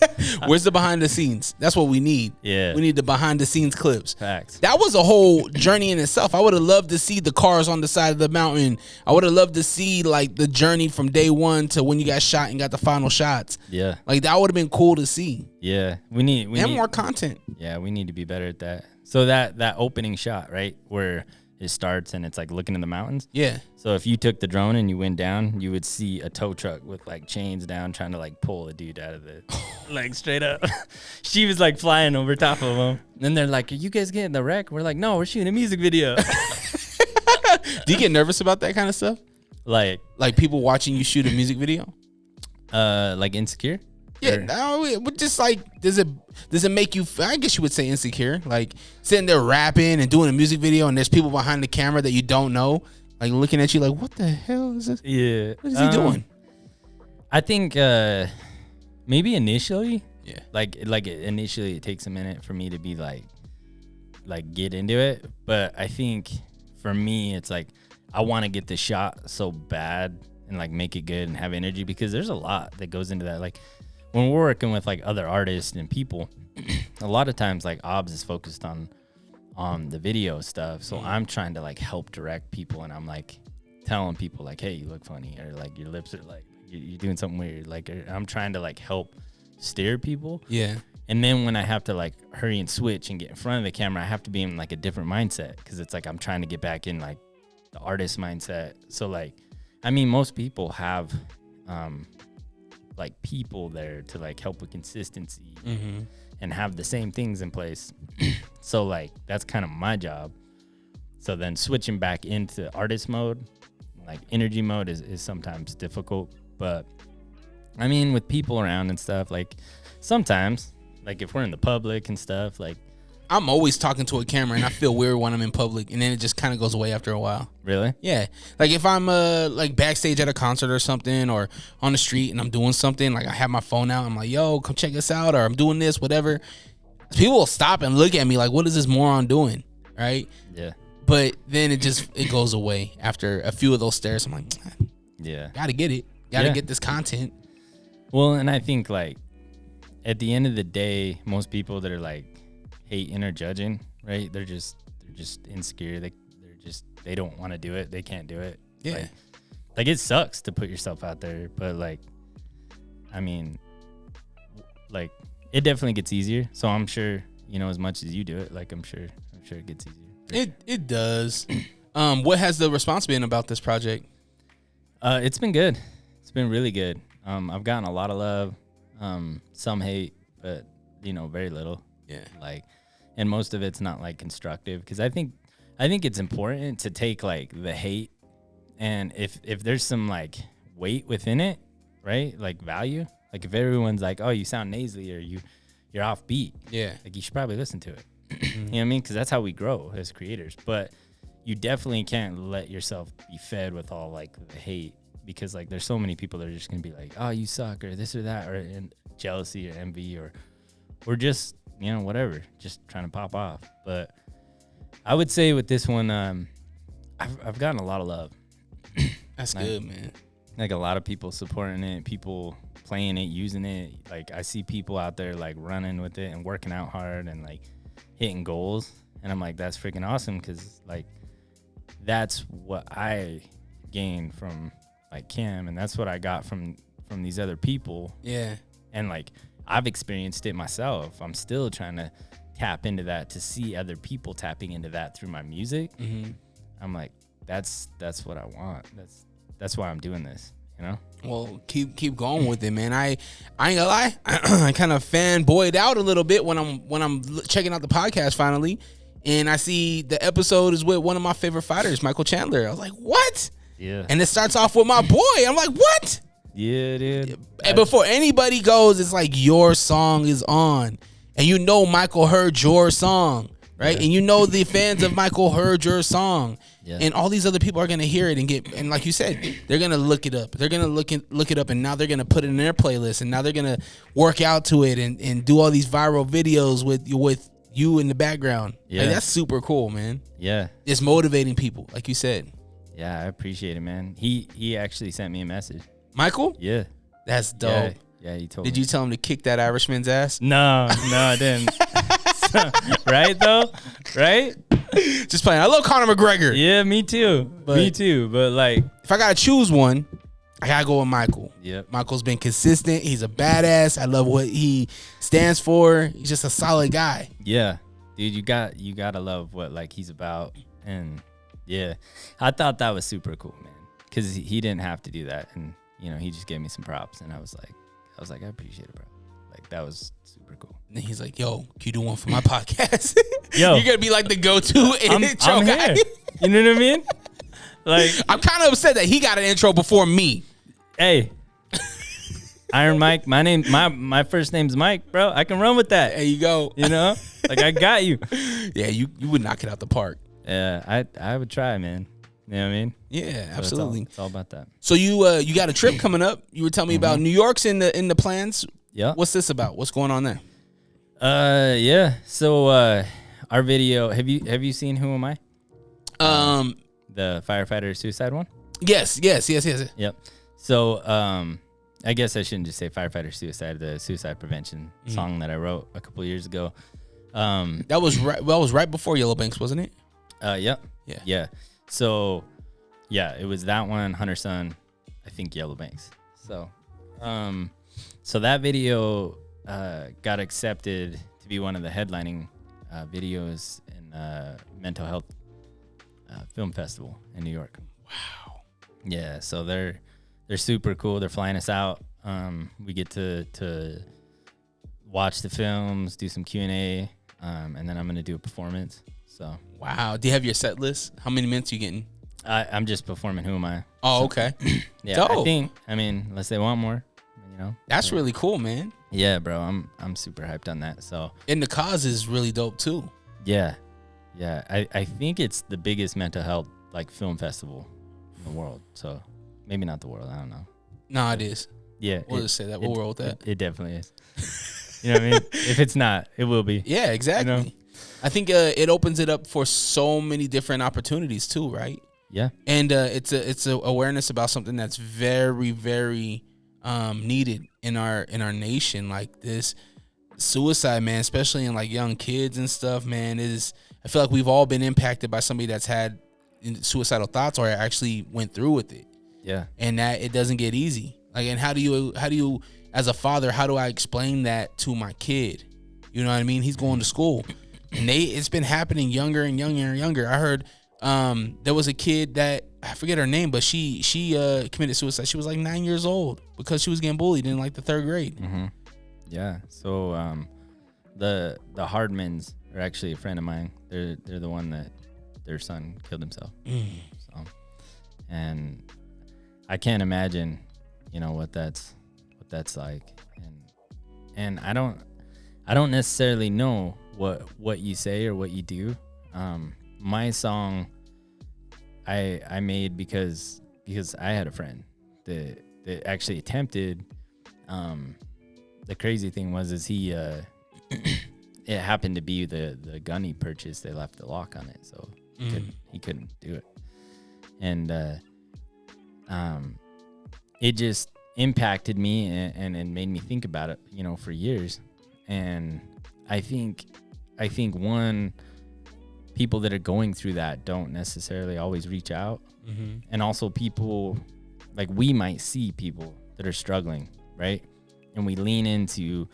Where's the behind the scenes? That's what we need. Yeah. We need the behind the scenes clips. Facts. That was a whole journey in itself. I would have loved to see the cars on the side of the mountain. I would have loved to see like the journey from day one to when you got shot and got the final shots. Yeah. Like that would have been cool to see. Yeah. We need more content. Yeah, we need to be better at that. So that opening shot, right, where it starts and it's like looking in the mountains. Yeah. So if you took the drone and you went down, you would see a tow truck with like chains down trying to like pull a dude out of the like straight up. She was like flying over top of him. Then they're like, "Are you guys getting the wreck?" We're like, "No, we're shooting a music video." Do you get nervous about that kind of stuff? Like people watching you shoot a music video? Like insecure? Yeah, no, but just like does it make you? I guess you would say insecure. Like sitting there rapping and doing a music video, and there's people behind the camera that you don't know, like looking at you, like what the hell is this? Yeah, what is he doing? I think maybe initially, yeah, like initially it takes a minute for me to be like get into it, but I think for me it's like I want to get the shot so bad and like make it good and have energy because there's a lot that goes into that. Like when we're working with like other artists and people, a lot of times like Obs is focused on the video stuff. So I'm trying to like help direct people, and I'm like telling people like, hey, you look funny, or like your lips are like you're doing something weird. Like I'm trying to like help steer people. Yeah. And then when I have to like hurry and switch and get in front of the camera, I have to be in like a different mindset because it's like I'm trying to get back in like the artist mindset. So like, I mean, most people have like people there to like help with consistency and have the same things in place. So like that's kind of my job. So then switching back into artist mode, like energy mode is sometimes difficult. But I mean, with people around and stuff, like sometimes like if we're in the public and stuff, like I'm always talking to a camera and I feel weird when I'm in public, and then it just kind of goes away after a while. Really? Yeah. Like if I'm like backstage at a concert or something, or on the street and I'm doing something, like I have my phone out, I'm like, yo, come check us out, or I'm doing this, whatever. People will stop and look at me like, what is this moron doing? Right? Yeah. But then it goes away after a few of those stares. I'm like, yeah, gotta get it. Gotta get this content. Well, and I think like at the end of the day, most people that are like hating or judging, right? They're just insecure. They don't want to do it. They can't do it. Yeah. Like it sucks to put yourself out there, but like, I mean, like it definitely gets easier. So I'm sure, as much as you do it, like I'm sure it gets easier. It does. What has the response been about this project? It's been good. It's been really good. I've gotten a lot of love, some hate, but very little. Yeah. Like, and most of it's not like constructive, because I think it's important to take like the hate, and if there's some like weight within it, right? Like value. Like if everyone's like, oh, you sound nasally, or you're off beat. Yeah. Like you should probably listen to it. You know what I mean? Because that's how we grow as creators. But you definitely can't let yourself be fed with all like the hate, because like there's so many people that are just gonna be like, oh, you suck, or this or that, or jealousy or envy, or just whatever, just trying to pop off. But I would say with this one, I've gotten a lot of love. That's good, man. Like a lot of people supporting it, people playing it, using it. Like I see people out there like running with it and working out hard and like hitting goals, and I'm like, that's freaking awesome, because like that's what I gained from like Cam, and that's what I got from these other people. Yeah. And like I've experienced it myself. I'm still trying to tap into that, to see other people tapping into that through my music. I'm like, that's what I want. That's why I'm doing this, you know? Well, keep going with it, man. I ain't gonna lie, I kind of fanboyed out a little bit when I'm checking out the podcast finally, and I see the episode is with one of my favorite fighters, Michael Chandler. I was like, what? Yeah. And it starts off with my boy. I'm like, what? Yeah, dude. And before anybody goes, it's like your song is on, and you know Michael heard your song, right? Yeah. And you know the fans of Michael heard your song. Yeah. And all these other people are gonna hear it and like you said, they're gonna look it up. They're gonna look it up, and now they're gonna put it in their playlist, and now they're gonna work out to it and do all these viral videos with you in the background. Yeah. Like, that's super cool, man. Yeah. It's motivating people, like you said. Yeah, I appreciate it, man. He actually sent me a message. Michael? Yeah. That's dope. Yeah, he told Did me. you tell him to kick that Irishman's ass? No, I didn't. Right though? Right? Just playing. I love Conor McGregor. Yeah, me too. But like, If I gotta choose one, I gotta go with Michael. yep. Michael's been consistent. He's a badass. I love what he stands for. He's just a solid guy. Yeah. Dude, you gotta love what like he's about. And yeah. I thought that was super cool, man. Cause he didn't have to do that. And you know, he just gave me some props and I was like, I appreciate it, bro. Like that was super cool. And he's like, yo, can you do one for my podcast? Yo. You're gonna be like the go-to intro I'm guy. here. You know what I mean? Like, I'm kind of upset that he got an intro before me. hey, Iron Mike, my first name's Mike, bro. I can run with that. There you go. You know? Like I got you. Yeah, you would knock it out the park. Yeah, I would try, man. You know what I mean? Yeah, So absolutely. It's all about that. So you got a trip coming up. You were telling me about New York's in the plans. Yeah. What's this about? What's going on there? Yeah. So our video, have you seen Who Am I? The firefighter suicide one? Yes. Yep. So I guess I shouldn't just say firefighter suicide, the suicide prevention song that I wrote a couple years ago. That was right before Yellow Banks, wasn't it? Yep. Yeah. Yeah. So yeah, it was that one, Hunter Son, I think Yellow Banks. So so that video got accepted to be one of the headlining videos in Mental Health Film Festival in New York. Wow. Yeah, so they're super cool. They're flying us out. We get to watch the films, do some Q&A, and then I'm gonna do a performance. So Wow. Do you have your set list? How many minutes you getting? I'm just performing Who Am I? Oh, okay. Yeah, Dope. I mean, unless they want more, you know. That's really cool, man. Yeah, bro. I'm super hyped on that. So And the cause is really dope too. yeah. I think it's the biggest mental health like film festival in the world. So maybe not the world. I don't know. No, it is. Yeah, We'll just say that. We'll roll with that. It definitely is. You know what I mean? If it's not, it will be. Yeah, exactly. You know? I think it opens it up for so many different opportunities too, right? Yeah. And it's a awareness about something that's very, very needed in our nation. Like this suicide, man, especially in like young kids and stuff, man, I feel like we've all been impacted by somebody that's had suicidal thoughts or actually went through with it. Yeah. And that it doesn't get easy. Like, and how do you as a father, how do I explain that to my kid? You know what I mean? He's going to school, and it's been happening younger and younger and younger. I heard there was a kid that I forget her name, but she committed suicide. She was like 9 years old because she was getting bullied in like the third grade. Mm-hmm. Yeah. So the Hardmans are actually a friend of mine. They're the one that their son killed himself. So, and I can't imagine, you know, what that's like. And I don't necessarily know what you say or what you do. My song I made because I had a friend that actually attempted. The crazy thing was he it happened to be the gun he purchased. They left the lock on it, so he couldn't do it. And it just impacted me and made me think about it, you know, for years. And I think one, people that are going through that don't necessarily always reach out. And also people, like, we might see people that are struggling, right? And we lean into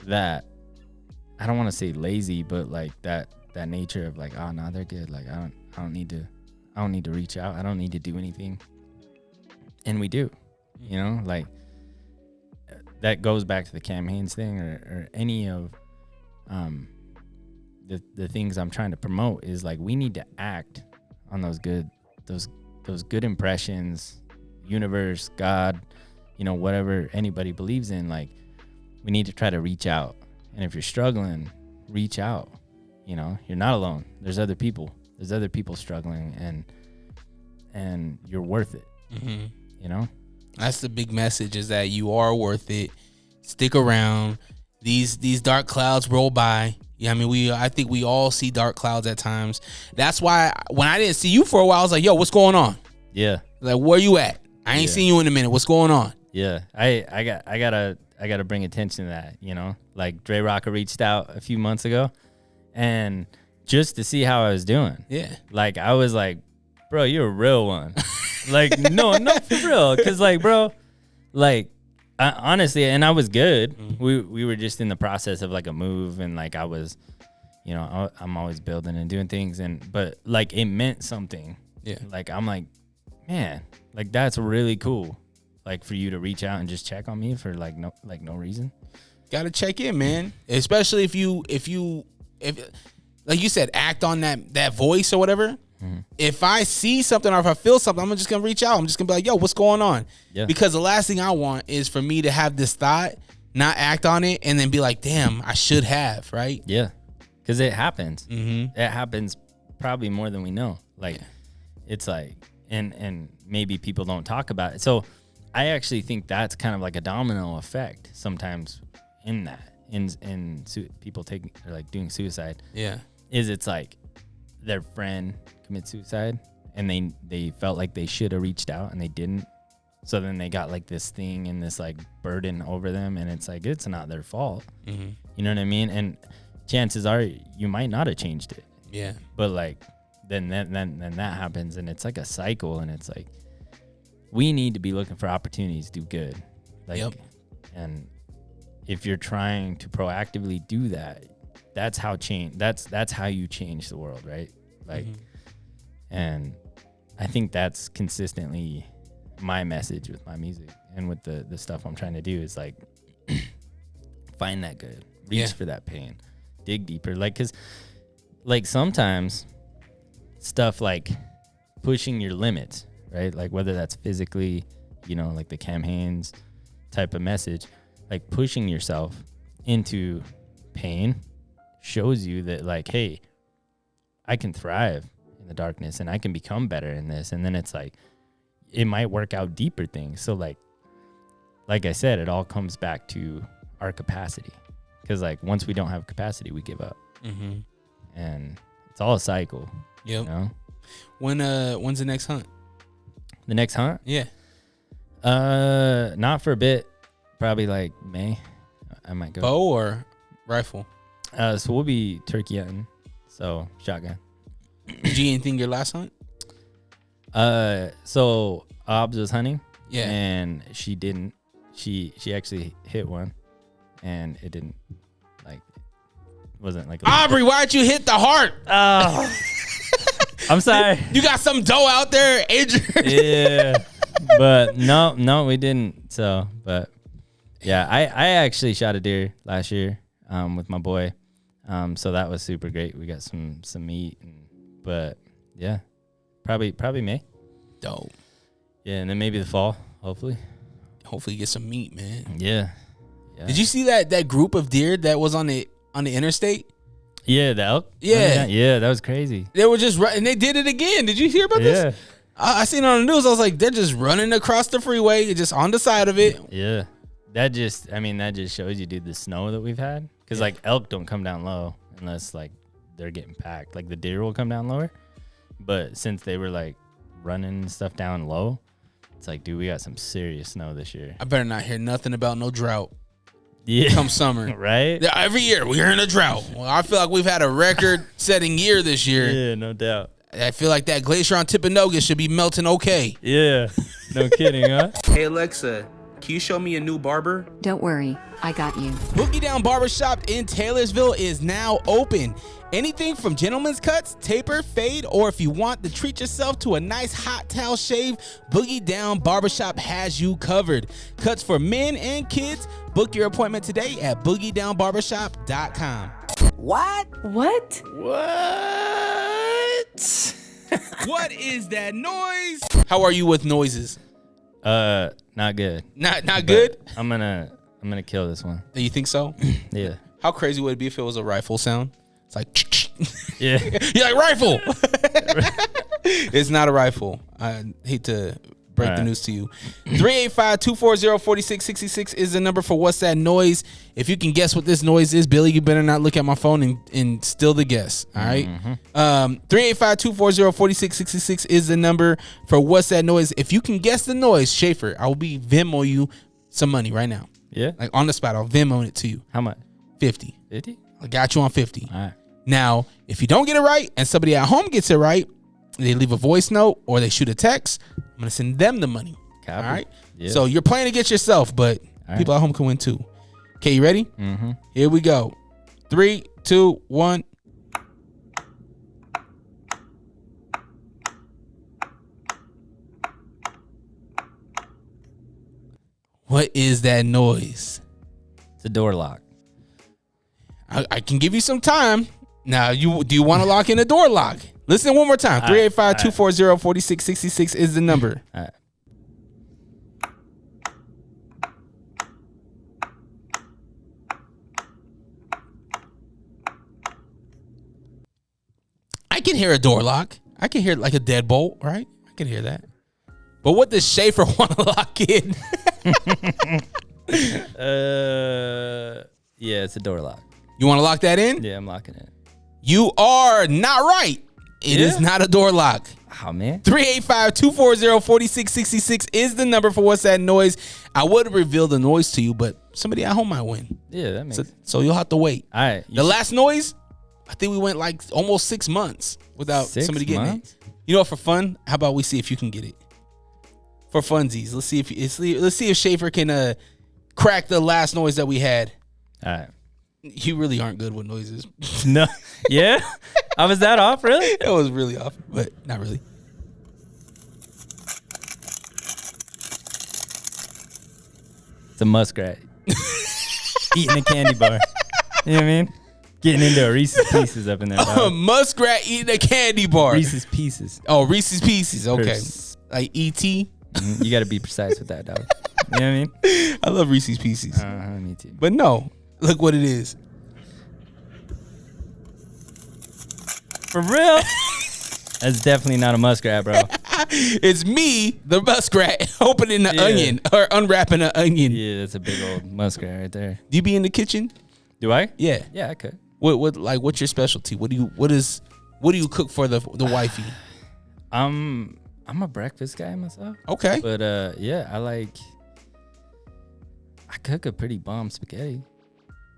that, I don't want to say lazy, but like that nature of like, oh no, they're good. Like I don't need to don't need to reach out. I don't need to do anything. And we do, you know, like that goes back to the Cam Hanes thing or any of the things I'm trying to promote is like, we need to act on those good impressions, universe, God, you know, whatever anybody believes in. Like, we need to try to reach out. And if you're struggling, reach out. You know, you're not alone. There's other people struggling, and you're worth it. Mm-hmm. You know, that's the big message, is that you are worth it. Stick around. These dark clouds roll by. Yeah, I mean, I think we all see dark clouds at times. That's why when I didn't see you for a while, I was like, yo, what's going on? Yeah. Like, where you at? I ain't seen you in a minute. What's going on? Yeah. I gotta bring attention to that, you know? Like, DreRawka reached out a few months ago, and just to see how I was doing. Yeah. Like, I was like, bro, you're a real one. Like, no, for real. Cause like, bro, like, honestly, and I was good. Mm-hmm. We were just in the process of like a move, and like I was, you know, I'm always building and doing things, but like it meant something. Yeah. Like, I'm like, man, like that's really cool. Like, for you to reach out and just check on me for like no reason. Gotta check in, man. Especially if like you said, act on that voice or whatever. Mm-hmm. If I see something or if I feel something, I'm just gonna reach out. I'm just gonna be like, yo, what's going on? Yeah. Because the last thing I want is for me to have this thought, not act on it, and then be like, damn, I should have, right? Yeah. Because it happens. Mm-hmm. It happens probably more than we know. Like, it's like, and maybe people don't talk about it. So I actually think that's kind of like a domino effect sometimes in that, in people taking or like doing suicide. Yeah. It's like their friend commit suicide, and they felt like they should have reached out and they didn't. So then they got like this thing and this like burden over them, and it's like, it's not their fault. Mm-hmm. You know what I mean? And chances are you might not have changed it. Yeah. But like then that happens, and it's like a cycle, and it's like we need to be looking for opportunities to do good. Like, yep. And if you're trying to proactively do that, that's how you change the world, right? Like, and I think that's consistently my message with my music and with the stuff I'm trying to do is like find that good, reach for that pain, dig deeper. Like, cause like sometimes stuff like pushing your limits, right? Like whether that's physically, you know, like the Cam Hanes type of message, like pushing yourself into pain shows you that like, hey, I can thrive in the darkness and I can become better in this. And then it's like, it might work out deeper things. So like I said, it all comes back to our capacity. Cause like once we don't have capacity, we give up. Mm-hmm. And it's all a cycle. Yep. You know? When's the next hunt? The next hunt? Yeah. Not for a bit. Probably like May. I might go. Bow or rifle? So we'll be turkey hunting. So shotgun. Did you anything your last hunt? So Obs was hunting. Yeah. And she didn't. She actually hit one, and it didn't wasn't like Aubrey, why'd you hit the heart? Oh. I'm sorry. You got some dough out there, Adrian. Yeah. But no, we didn't. So, but yeah, I actually shot a deer last year with my boy. So that was super great. We got some meat, but yeah, probably May. Dope. Yeah, and then maybe the fall, hopefully. Hopefully you get some meat, man. Yeah. Did you see that group of deer that was on the interstate? Yeah, the elk. Yeah. Yeah, that was crazy. They were just running. They did it again. Did you hear about this? I seen it on the news. I was like, they're just running across the freeway, just on the side of it. Yeah. That just shows you, dude, the snow that we've had. Because, like, elk don't come down low unless, like, they're getting packed. Like, the deer will come down lower. But since they were, like, running stuff down low, it's like, dude, we got some serious snow this year. I better not hear nothing about no drought. Yeah. Come summer. Right? Yeah, every year we're in a drought. Well, I feel like we've had a record-setting year this year. Yeah, no doubt. I feel like that glacier on Timpanogos should be melting okay. Yeah. No kidding, huh? Hey, Alexa, can you show me a new barber? Don't worry, I got you. Boogie Down Barbershop in Taylorsville is now open. Anything from gentleman's cuts, taper, fade, or if you want to treat yourself to a nice hot towel shave, Boogie Down Barbershop has you covered. Cuts for men and kids. Book your appointment today at boogiedownbarbershop.com. What? What is that noise? How are you with noises? Not good. Not But good? I'm gonna kill this one. You think so? Yeah. How crazy would it be if it was a rifle sound? It's like, Yeah. you're like, rifle. It's not a rifle. I hate to break the news to you. 385-240-4666 is the number for What's That Noise. If you can guess what this noise is, Billy, you better not look at my phone and steal the guess. All right. 385-240-4666 is the number for What's That Noise. If you can guess the noise, Shafer, I will be Venmo you some money right now. Yeah. Like on the spot, I'll Venmo it to you. How much? 50. 50? I got you on 50. All right. Now, if you don't get it right and somebody at home gets it right, they leave a voice note or they shoot a text, I'm going to send them the money. Copy. All right? Yeah. So you're playing against yourself, but people at home can win too. Okay, you ready? Mm-hmm. Here we go. 3, 2, 1. What is that noise? It's a door lock. I can give you some time. Now, do you want to lock in a door lock? Listen one more time. 385-240-4666 is the number. All right. I can hear a door lock. I can hear like a deadbolt, right? I can hear that. But what does Shafer want to lock in? Yeah, it's a door lock. You want to lock that in? Yeah, I'm locking it. You are not right. It is not a door lock. Oh, man. 385-240-4666 is the number for What's That Noise. I would reveal the noise to you, but somebody at home might win. Yeah, that makes sense. So you'll have to wait. All right. The last noise, I think we went like almost 6 months without 6 somebody getting months? it. You know what, for fun, how about we see if you can get it? For funsies. Let's see if Shafer can crack the last noise that we had. All right. You really aren't good with noises. No. Yeah? I was that off, really? It was really off, but not really. It's a muskrat. Eating a candy bar. You know what I mean? Getting into a Reese's Pieces up in there. A muskrat eating a candy bar. Reese's Pieces. Oh, Reese's Pieces. Okay. Pers- Like E.T. You got to be precise with that, dog. You know what I mean? I love Reese's Pieces. Me too. But no, look what it is. For real? That's definitely not a muskrat, bro. It's me, the muskrat, opening the Yeah. onion or unwrapping an onion. Yeah, that's a big old muskrat right there. Do you be in the kitchen? Do I? Yeah. Yeah, I could. What's your specialty? What do you cook for the wifey? I'm a breakfast guy myself. Okay. But yeah, I cook a pretty bomb spaghetti.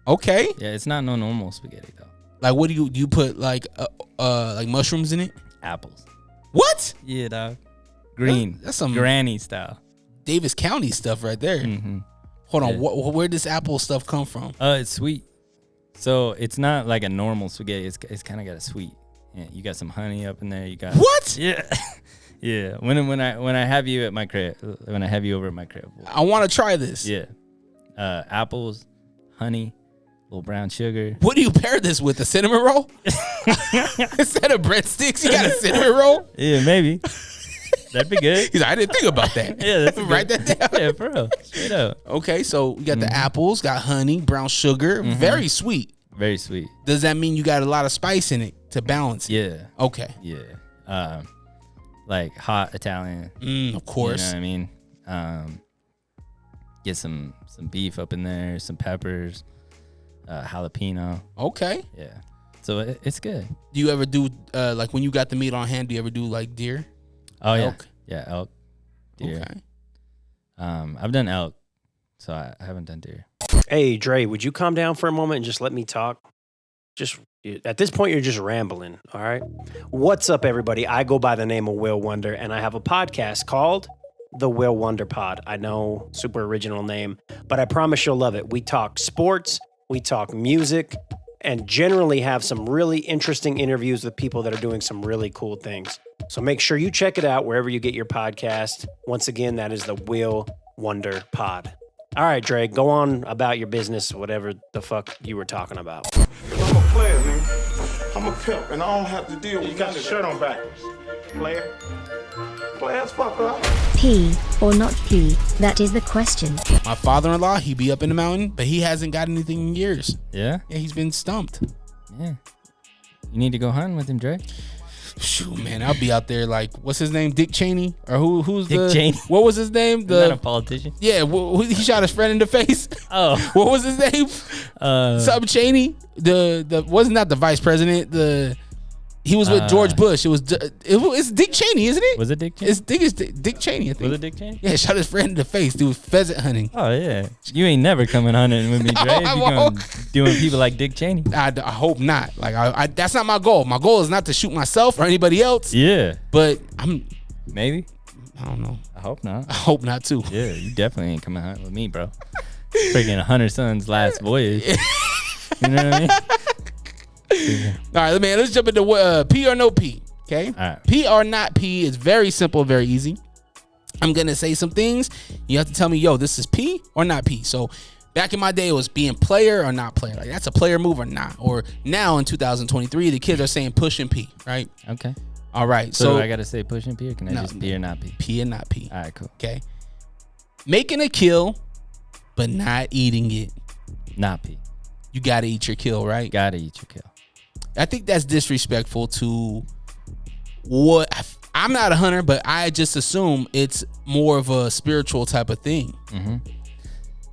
Okay. Yeah, it's not no normal spaghetti though. Like what do you put like mushrooms in it? Apples. What? Yeah, dog. Green. That's some granny style. Davis County stuff right there. Mm-hmm. Hold on, Yeah. where does apple stuff come from? It's sweet. So it's not like a normal spaghetti. It's kind of got a sweet. Yeah, you got some honey up in there. You got What? Yeah, yeah. When I have you at my crib, when I have you over at my crib. I want to try this. Yeah. Apples, honey, little brown sugar. What do you pair this with? A cinnamon roll? Instead of breadsticks, you got a cinnamon roll? Yeah, maybe. That'd be good. He's like, I didn't think about that. Yeah, that's Write that down. Yeah, for real. Straight up. Okay, so we got the apples, got honey, brown sugar, very sweet. Very sweet. Does that mean you got a lot of spice in it to balance it? Yeah. Okay. Yeah. Like hot Italian. Of course. You know what I mean? Get some beef up in there, some peppers, jalapeno. Okay. Yeah. So it's good. Do you ever do like when you got the meat on hand? Do you ever do like deer? Oh Elk? yeah, elk, deer. Okay. I've done elk, so I haven't done deer. Hey, Dre, would you calm down for a moment and just let me talk? Just at this point, you're just rambling. All right. What's up, everybody? I go by the name of Will Wonder, and I have a podcast called The Will Wonder Pod. I know, super original name, but I promise you'll love it. We talk sports, we talk music, and generally have some really interesting interviews with people that are doing some really cool things. So make sure you check it out wherever you get your podcast. Once again, that is the Will Wonder Pod. All right, Dre, go on about your business, whatever the fuck you were talking about. I'm a player, man. I'm a pimp, and I don't have to deal with. You got your shirt on backwards, player. Players, fuck up. P or not P? That is the question. My father-in-law, he be up in the mountain, but he hasn't got anything in years. Yeah? Yeah, he's been stumped. Yeah. You need to go hunting with him, Dre. Shoot, man, I'll be out there like, what's his name? Dick Cheney? Or who's Dick Cheney? What was his name? Isn't that a politician? Yeah, he shot his friend in the face. Oh. What was his name? Sub Cheney? The wasn't that the vice president? He was with George Bush. It's Dick Cheney, isn't it? Was it Dick Cheney? It's Dick Cheney, I think. Was it Dick Cheney? Yeah, shot his friend in the face. Dude, pheasant hunting. Oh, yeah. You ain't never coming hunting with me, Dre. I If you won't. going doing people like Dick Cheney. I hope not. Like, I that's not my goal. My goal is not to shoot myself or anybody else. Yeah. But Maybe. I don't know. I hope not. I hope not too. Yeah, you definitely ain't coming hunting with me, bro. Freaking Hunter Son's last voyage. You know what I mean? All right, man, let's jump into P or no P. Okay? All right. P or not P is very simple, very easy. I'm going to say some things. You have to tell me, yo, this is P or not P. So back in my day, it was being player or not player. Like, that's a player move or not. Or now in 2023, the kids are saying push and P, right? Okay. All right. So So do I got to say push and P, or can I No. just P or not P? P and not P. All right, cool. Okay. Making a kill, but not eating it. Not P. You got to eat your kill, right? Gotta eat your kill. I think that's disrespectful to what I'm not a hunter, but I just assume it's more of a spiritual type of thing. Mm-hmm.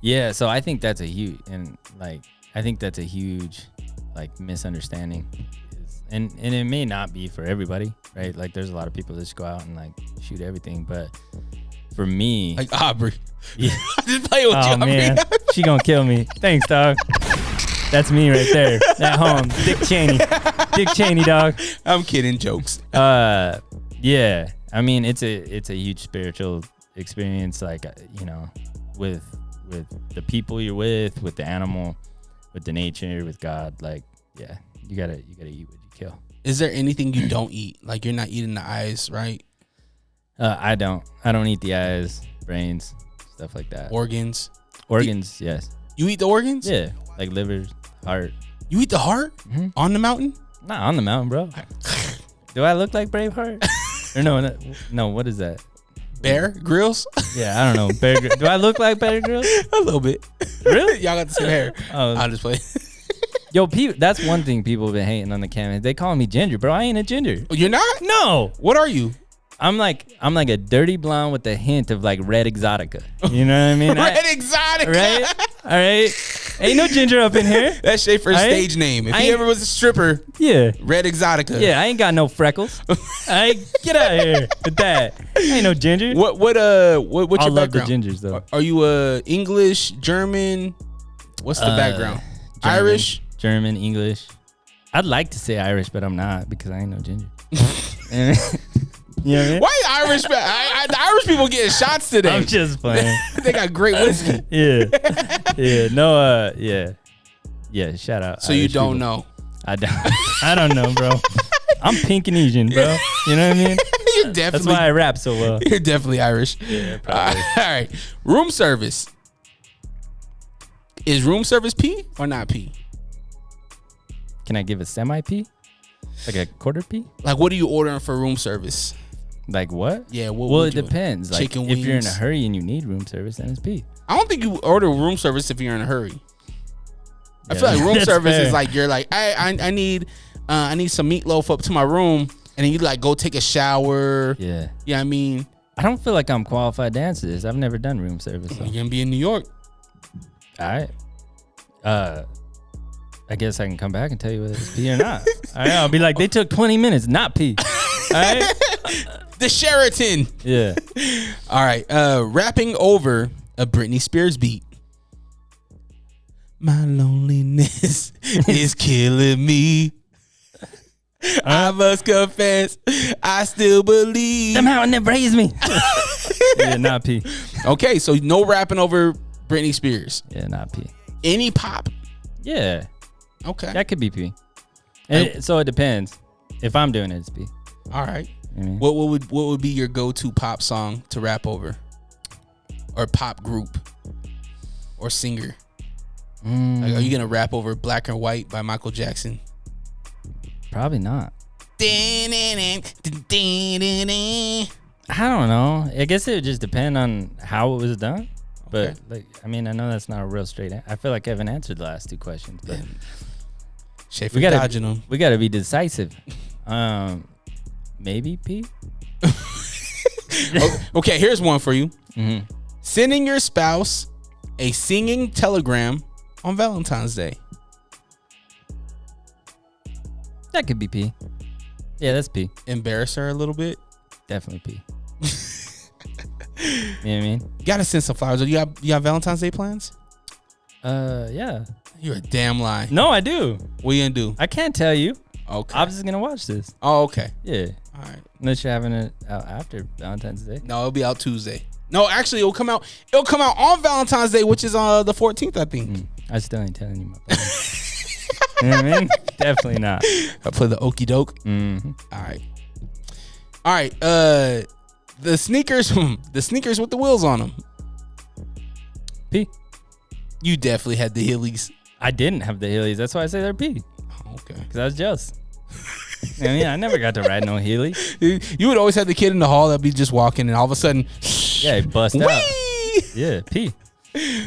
Yeah, so I think that's a huge misunderstanding, and it may not be for everybody, right? Like, there's a lot of people that just go out and like shoot everything, but for me, Like Aubrey. yeah. I just play with you, Oh Aubrey. man, she gonna kill me. Thanks, dog. That's me right there at home. Dick Cheney, dog. I'm kidding, jokes. Yeah. I mean, it's a huge spiritual experience, like, you know, with the people you're with the animal, with the nature, with God. Like, yeah, you gotta eat what you kill. Is there anything you don't eat? Like, you're not eating the eyes, right? I don't eat the eyes, brains, stuff like that. Organs. Organs, yes. You eat the organs? Yeah, like livers, heart. You eat the heart on the mountain? Not on the mountain, bro. Do I look like Braveheart? Or no, what is that? Bear Grylls? Yeah, I don't know. Do I look like Bear Grylls? A little bit. Really? Y'all got the same hair. Oh. I'll just play. Yo, that's one thing people have been hating on the camera. They call me ginger, bro. I ain't a ginger. You're not? No. What are you? I'm like a dirty blonde with a hint of like red exotica. You know what I mean? Red Exotic. Right? All right. Ain't no ginger up in here. That's Shafer's I ain't- stage name. If I he ain't- ever was a stripper, Yeah. Red Exotica. Yeah, I ain't got no freckles. Get out of here with that. Ain't no ginger. What's I your love the background? gingers though. Are you English, German? What's the background? German, Irish? German, English. I'd like to say Irish, but I'm not because I ain't no ginger. You know what I mean? Why Irish? The Irish people getting shots today. I'm just playing. They got great whiskey. Yeah. Yeah. No, yeah. Yeah, shout out. So you Irish don't people. know. I don't know, bro. I'm pink and Asian, bro. You know what I mean? You're That's definitely why I rap so well. you're definitely Irish. Yeah, probably. All right. Room service. Is room service P or not P? Can I give a semi P? Like a quarter P? Like, what are you ordering for room service? Like what? Yeah, what well, would it you- depends. Like, chicken if you're in a wings? hurry and you need room service, then it's P. I don't think you order room service if you're in a hurry. I Yeah, feel like room that's service fair. is like you're like I need some meatloaf up to my room, and then you like go take a shower. Yeah. Yeah, I mean, I don't feel like I'm qualified to answer this. I've never done room service. So. you're gonna be in New York. All right. I guess I can come back and tell you whether it's P or not. All right. I'll be like, they took 20 minutes, not P. All right. The Sheraton. Yeah. All right. Rapping over a Britney Spears beat. My loneliness is killing me. I must confess, I still believe. The mountain that raised me. Yeah, not P. Okay, so no rapping over Britney Spears. Yeah, not P. Any pop. Yeah. Okay. That could be P. And so it depends. If I'm doing it, it's P. All right. You know What would be your go-to pop song to rap over, or pop group, or singer? Like, are you gonna rap over "Black and White" by Michael Jackson? Probably not. I don't know. I guess it would just depend on how it was done. But Okay. like, I mean, I know that's not a real straight. I feel like I haven't answered the last two questions. But Shafer dodging them. we gotta be decisive. Maybe P. Okay, here's one for you. Mm-hmm. Sending your spouse a singing telegram on Valentine's Day. That could be P. Yeah, that's P. Embarrass her a little bit. Definitely P. You know what I mean? You gotta send some flowers. You got Valentine's Day plans? Yeah. You're a damn lie. No, I do. What you gonna do? I can't tell you. Okay. I'm just gonna watch this. Oh, okay. Yeah. All right. Unless you're having it out after Valentine's Day. No, it'll be out Tuesday. No, actually, it'll come out on Valentine's Day, which is the 14th, I think. I still ain't telling you my plan. You know what I mean? Definitely not. I play the okey doke. Mm-hmm. All right. The sneakers with the wheels on them. P. You definitely had the Heelys. I didn't have the Heelys. That's why I say they're P. Okay. Because I was jealous. I mean, I never got to ride no Heely. You would always have the kid in the hall that'd be just walking, and all of a sudden, Yeah, he bust out. whee! Yeah, P.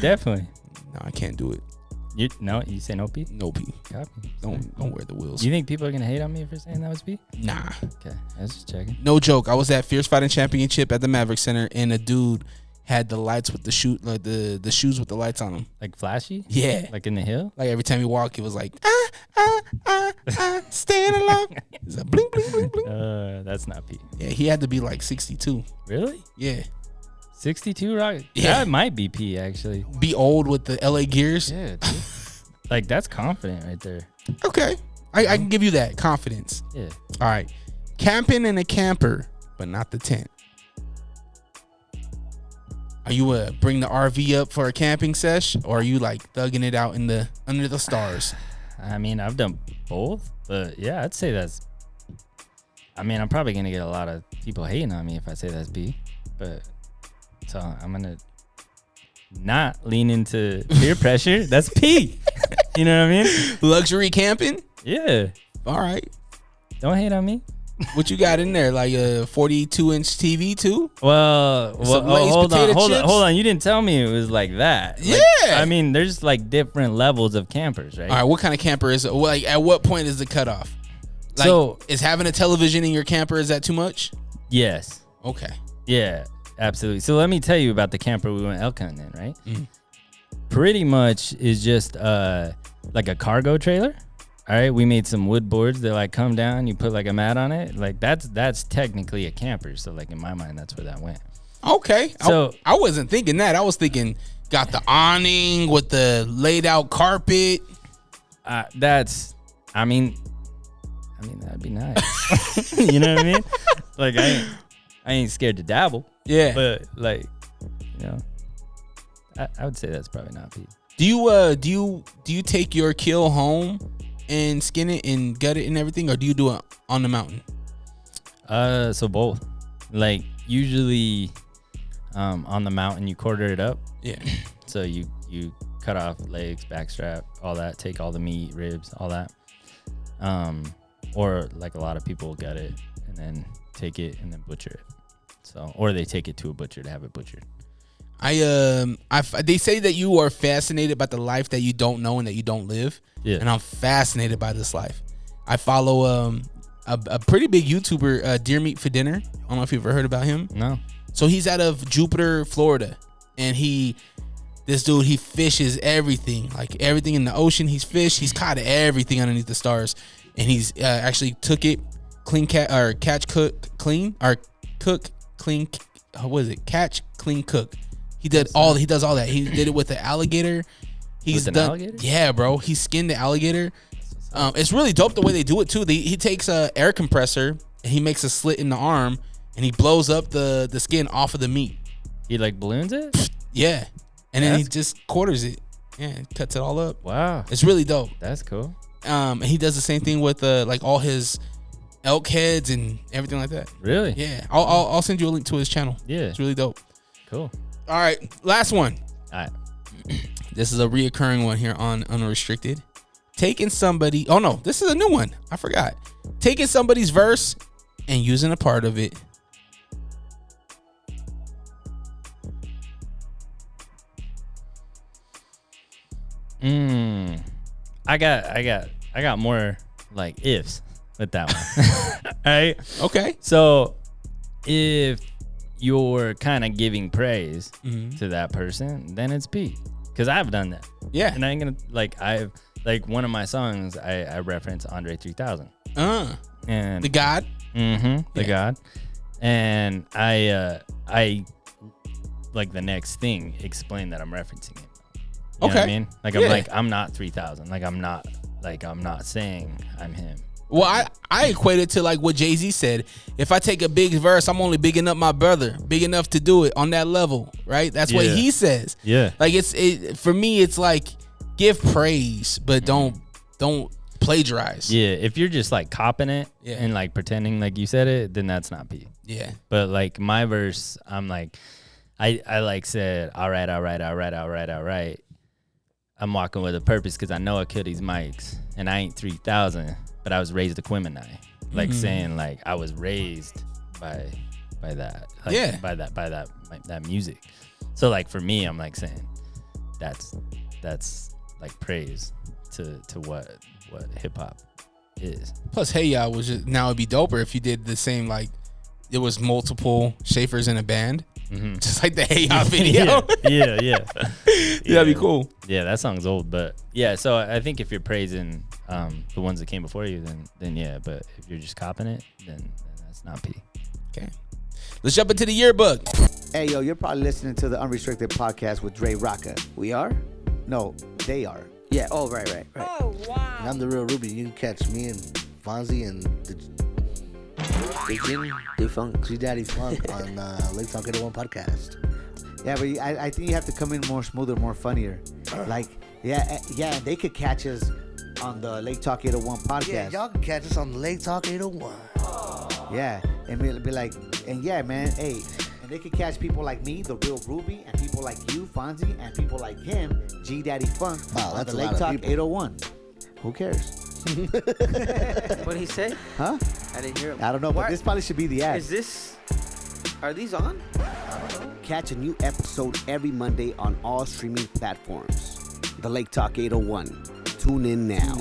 Definitely. No, I can't do it. You say no P? No P. Copy. Don't wear the wheels. You think people are gonna hate on me for saying that was P? Nah. Okay, I was just checking. No joke. I was at Fierce Fighting Championship at the Maverick Center, and a dude had the lights with the shoe, like the shoes with the lights on them. Like flashy? Yeah. Like in the hill? Like every time he walked, he was like, stand along. He's like, bling, bling, bling, bling. That's not P. Yeah, he had to be like 62. Really? Yeah. 62 rock? Yeah. That might be P actually. Be old with the LA gears. Yeah, dude. Like that's confident right there. Okay. I can give you that confidence. Yeah. All right. Camping in a camper, but not the tent. Are you bring the RV up for a camping sesh, or are you like thugging it out under the stars? I mean, I've done both, but yeah, I'd say that's. I mean, I'm probably gonna get a lot of people hating on me if I say that's B, but so I'm gonna not lean into peer pressure. That's P. You know what I mean? Luxury camping? Yeah. All right. Don't hate on me. What you got in there? Like a 42-inch TV too? Well, Some Lay's hold potato chips? on. You didn't tell me it was like that. Like, Yeah. I mean, there's like different levels of campers, right? All right. What kind of camper is it? Like, at what point is the cutoff? Like, So- is having a television in your camper, is that too much? Yes. Okay. Yeah, absolutely. So let me tell you about the camper we went elk hunting in, right? Mm. Pretty much is just like a cargo trailer. All right, we made some wood boards that like come down, you put like a mat on it. Like that's technically a camper. So like in my mind, that's where that went. Okay. So- I wasn't thinking that. I was thinking got the awning with the laid out carpet. I mean that'd be nice. You know what I mean? Like I ain't scared to dabble. Yeah. But like, you know, I would say that's probably not Pete. Do you take your kill home and skin it and gut it and everything, or do you do it on the mountain? So both. Like usually, on the mountain you quarter it up. Yeah. So you cut off legs, backstrap, all that. Take all the meat, ribs, all that. Or like a lot of people gut it and then take it and then butcher it. So, or they take it to a butcher to have it butchered. They say that you are fascinated by the life that you don't know and that you don't live. Yeah. And I'm fascinated by this life. I follow a pretty big YouTuber, Deer Meat for Dinner. I don't know if you've ever heard about him. No. So he's out of Jupiter, Florida, and this dude fishes everything, like everything in the ocean. He's fished. He's caught everything underneath the stars, and he's actually took it catch, cook, clean, or cook, clean. What is it? Catch, clean, cook. He does all that. He did it with the alligator. He's With an done. alligator? Yeah, bro. He skinned the alligator. It's really dope the way they do it too. He takes a air compressor and he makes a slit in the arm and he blows up the skin off of the meat. He like balloons it? Yeah, and then he just quarters it. Yeah, and cuts it all up. Wow. It's really dope. That's cool. And he does the same thing with like all his elk heads and everything like that. Really? Yeah, I'll send you a link to his channel. Yeah. It's really dope. Cool. All right, last one. All right. This is a reoccurring one here on Unrestricted. Taking somebody. Oh no, this is a new one. I forgot. Taking somebody's verse and using a part of it. I got more like ifs with that one. All right. Okay. So if you're kind of giving praise to that person, then it's P. Because I've done that. Yeah. And I ain't gonna one of my songs I reference Andre 3000. And The God. The God. And I like the next thing explain that I'm referencing it. You know what I mean? Like I'm not 3000. Like I'm not saying I'm him. Well, I equate it to like what Jay-Z said. If I take a big verse, I'm only bigging up my brother, big enough to do it on that level, right? That's what he says. Yeah. Like for me, it's like give praise, but don't plagiarize. Yeah. If you're just like copping it and like pretending like you said it, then that's not P. Yeah. But like my verse, I'm like, I like said, all right. I'm walking with a purpose because I know I kill these mics and I ain't 3000, but I was raised a Quimini. Like saying like I was raised by that. Like, by that music. So like for me, I'm like saying that's like praise to what hip hop is. Plus, Hey Ya was just, now it'd be doper if you did the same, like it was multiple Shafers in a band. Just like the Hey Ya video. Yeah. That'd be cool. Yeah, that song's old, but yeah. So I think if you're praising the ones that came before you, then yeah. But if you're just copping it, then that's not P. Okay, let's jump into the yearbook. Hey yo, you're probably listening to the Unrestricted Podcast with DreRawka. We are? No, they are. Yeah. Oh, right. Oh wow. And I'm the real Ruby. You can catch me and Fonzie and G Daddy Funk on Lake Talk 801 Podcast. Yeah, but I think you have to come in more smoother, more funnier. Like, yeah, they could catch us on the Lake Talk 801 podcast. Yeah, y'all can catch us on the Lake Talk 801. Yeah, and we'll be like, and yeah, man, hey, and they could catch people like me, the real Ruby, and people like you, Fonzie, and people like him, G Daddy Funk, wow, on that's the a Lake lot of Talk people. 801. Who cares? What did he say? Huh? I didn't hear him. I don't know, but this probably should be the ad. Are these on? Catch a new episode every Monday on all streaming platforms. The Lake Talk 801. Tune in now.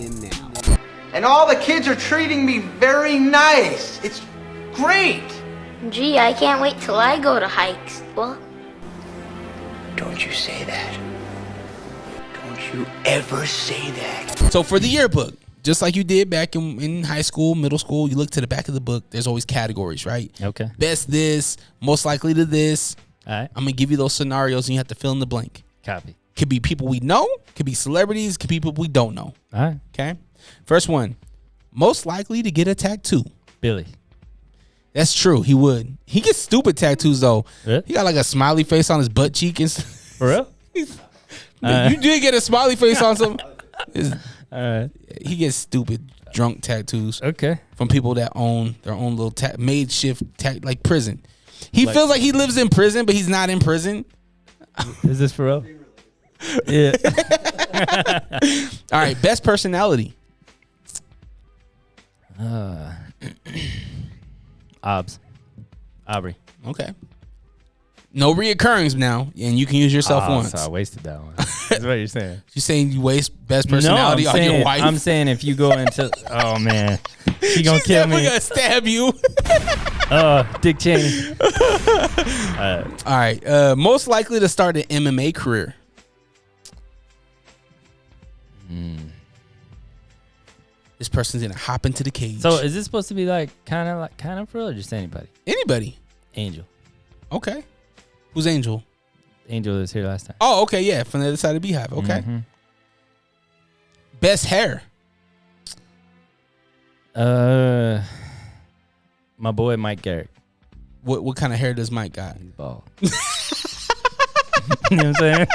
And all the kids are treating me very nice. It's great. Gee, I can't wait till I go to high school. Don't you say that. Don't you ever say that. So for the yearbook, just like you did back in high school, middle school, you look to the back of the book. There's always categories, right? Okay. Best this, most likely to this. All right. I'm gonna give you those scenarios, and you have to fill in the blank. Copy. Could be people we know, could be celebrities, could be people we don't know. All right. Okay. First one, most likely to get a tattoo. Billy. That's true. He would. He gets stupid tattoos though. Really? He got like a smiley face on his butt cheek and For real? You did get a smiley face on some. All right. He gets stupid drunk tattoos. Okay. From people that own their own little makeshift like prison. He feels like he lives in prison, but he's not in prison. Is this for real? Yeah. All right. Best personality. Aubrey. Okay. No reoccurrings now, and you can use yourself once. So I wasted that one. That's what you're saying. You saying you waste best personality on your wife? I'm saying if you go into, oh man, she gonna kill me. Gonna stab you. Dick Cheney. All right. Most likely to start an MMA career. This person's gonna hop into the cage. So is this supposed to be like kind of for real or just anybody? Anybody. Angel. Okay. Who's Angel? Angel that was here last time. Oh, okay, yeah, from the other side of the Beehive. Okay. Best hair. My boy Mike Garrett. What kind of hair does Mike got? He's bald. You know what I'm saying?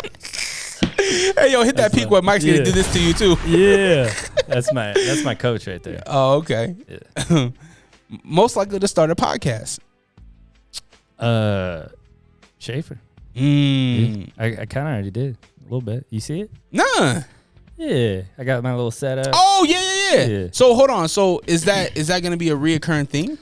Hey, yo, hit that peak where Mike's gonna do this to you too. Yeah. That's my coach right there. Oh, okay. Yeah. Most likely to start a podcast. Shafer. Mm. I kind of already did a little bit. You see it? Nah. Yeah, I got my little setup. Oh yeah. So hold on. So is that gonna be a reoccurring thing?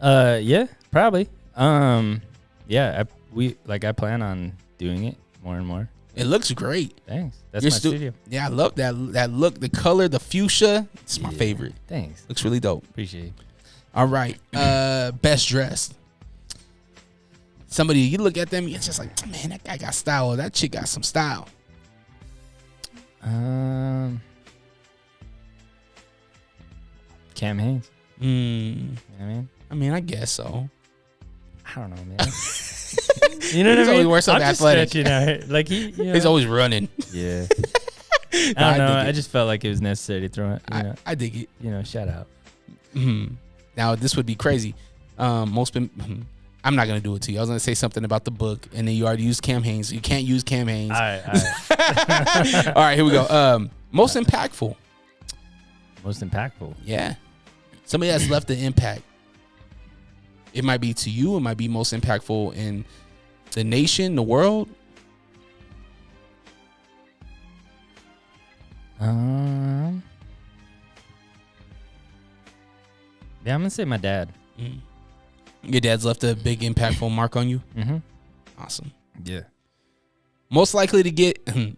Yeah, probably. Yeah, I plan on doing it more and more. It looks great. Thanks. That's my studio. Yeah, I love that look, the color, the fuchsia. It's my favorite. Thanks. Looks really dope. Appreciate it. All right. Best dressed. Somebody, you look at them, it's just like, man, that guy got style. Or that chick got some style. Cam Haynes. You know what I mean? I mean, I guess so. I don't know, man. You know what I mean? Always wears something I'm just athletic. stretching out. Like He's always running. Yeah. I I don't know. dig I it. just felt like it was necessary to throw it. I dig it. You know, shout out. Now this would be crazy. I'm not gonna do it to you. I was gonna say something about the book, and then you already used Cam Haynes. You can't use Cam Haynes. All right. All right, here we go. Most impactful. Most impactful. Yeah. Somebody that's left an impact. It might be to you. It might be most impactful in the nation, the world. Yeah, I'm gonna say my dad. Your dad's left a big impactful mark on you. Mm-hmm. Awesome. Yeah. Most likely to get to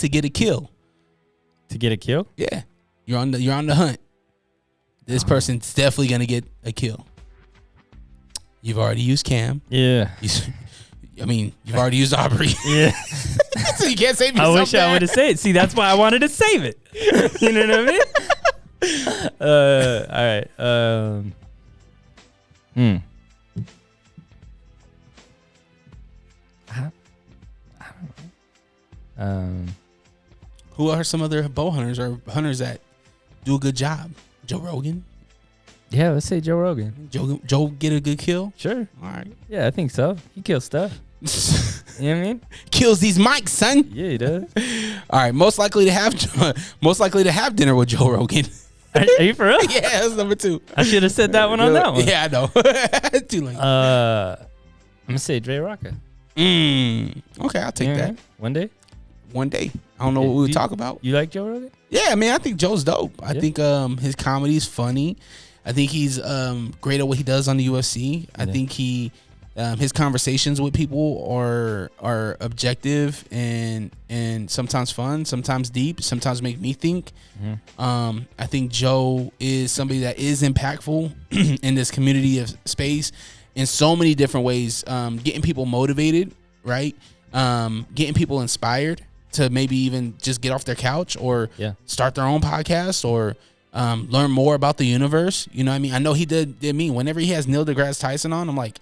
get a kill. To get a kill? Yeah. You're on the hunt. This person's definitely gonna get a kill. You've already used Cam. Yeah. You've already used Aubrey. Yeah. So you can't save yourself. I wish I would have saved it. See, that's why I wanted to save it. You know what I mean? All right. I don't know. Who are some other bow hunters or hunters that do a good job? Joe Rogan. Yeah, let's say Joe Rogan. Joe get a good kill? Sure. All right. Yeah, I think so. He kills stuff. You know what I mean? Kills these mics, son. Yeah, he does. All right. Most likely to have dinner with Joe Rogan. Are you for real? Yeah, that's number 2. I should have said that one on that one. Yeah, I know. Too late. I'm gonna say DreRawka. Okay, I'll take that. One day. One day. I don't know what we would talk about. You like Joe Rogan? Yeah, man, I think Joe's dope. I think his comedy is funny. I think he's great at what he does on the UFC. I think his conversations with people are objective and sometimes fun, sometimes deep, sometimes make me think. I think Joe is somebody that is impactful in this community of space in so many different ways. Getting people motivated, right? Getting people inspired to maybe even just get off their couch or start their own podcast or learn more about the universe. You know what I mean? I know he did me. Whenever he has Neil deGrasse Tyson on, I'm like,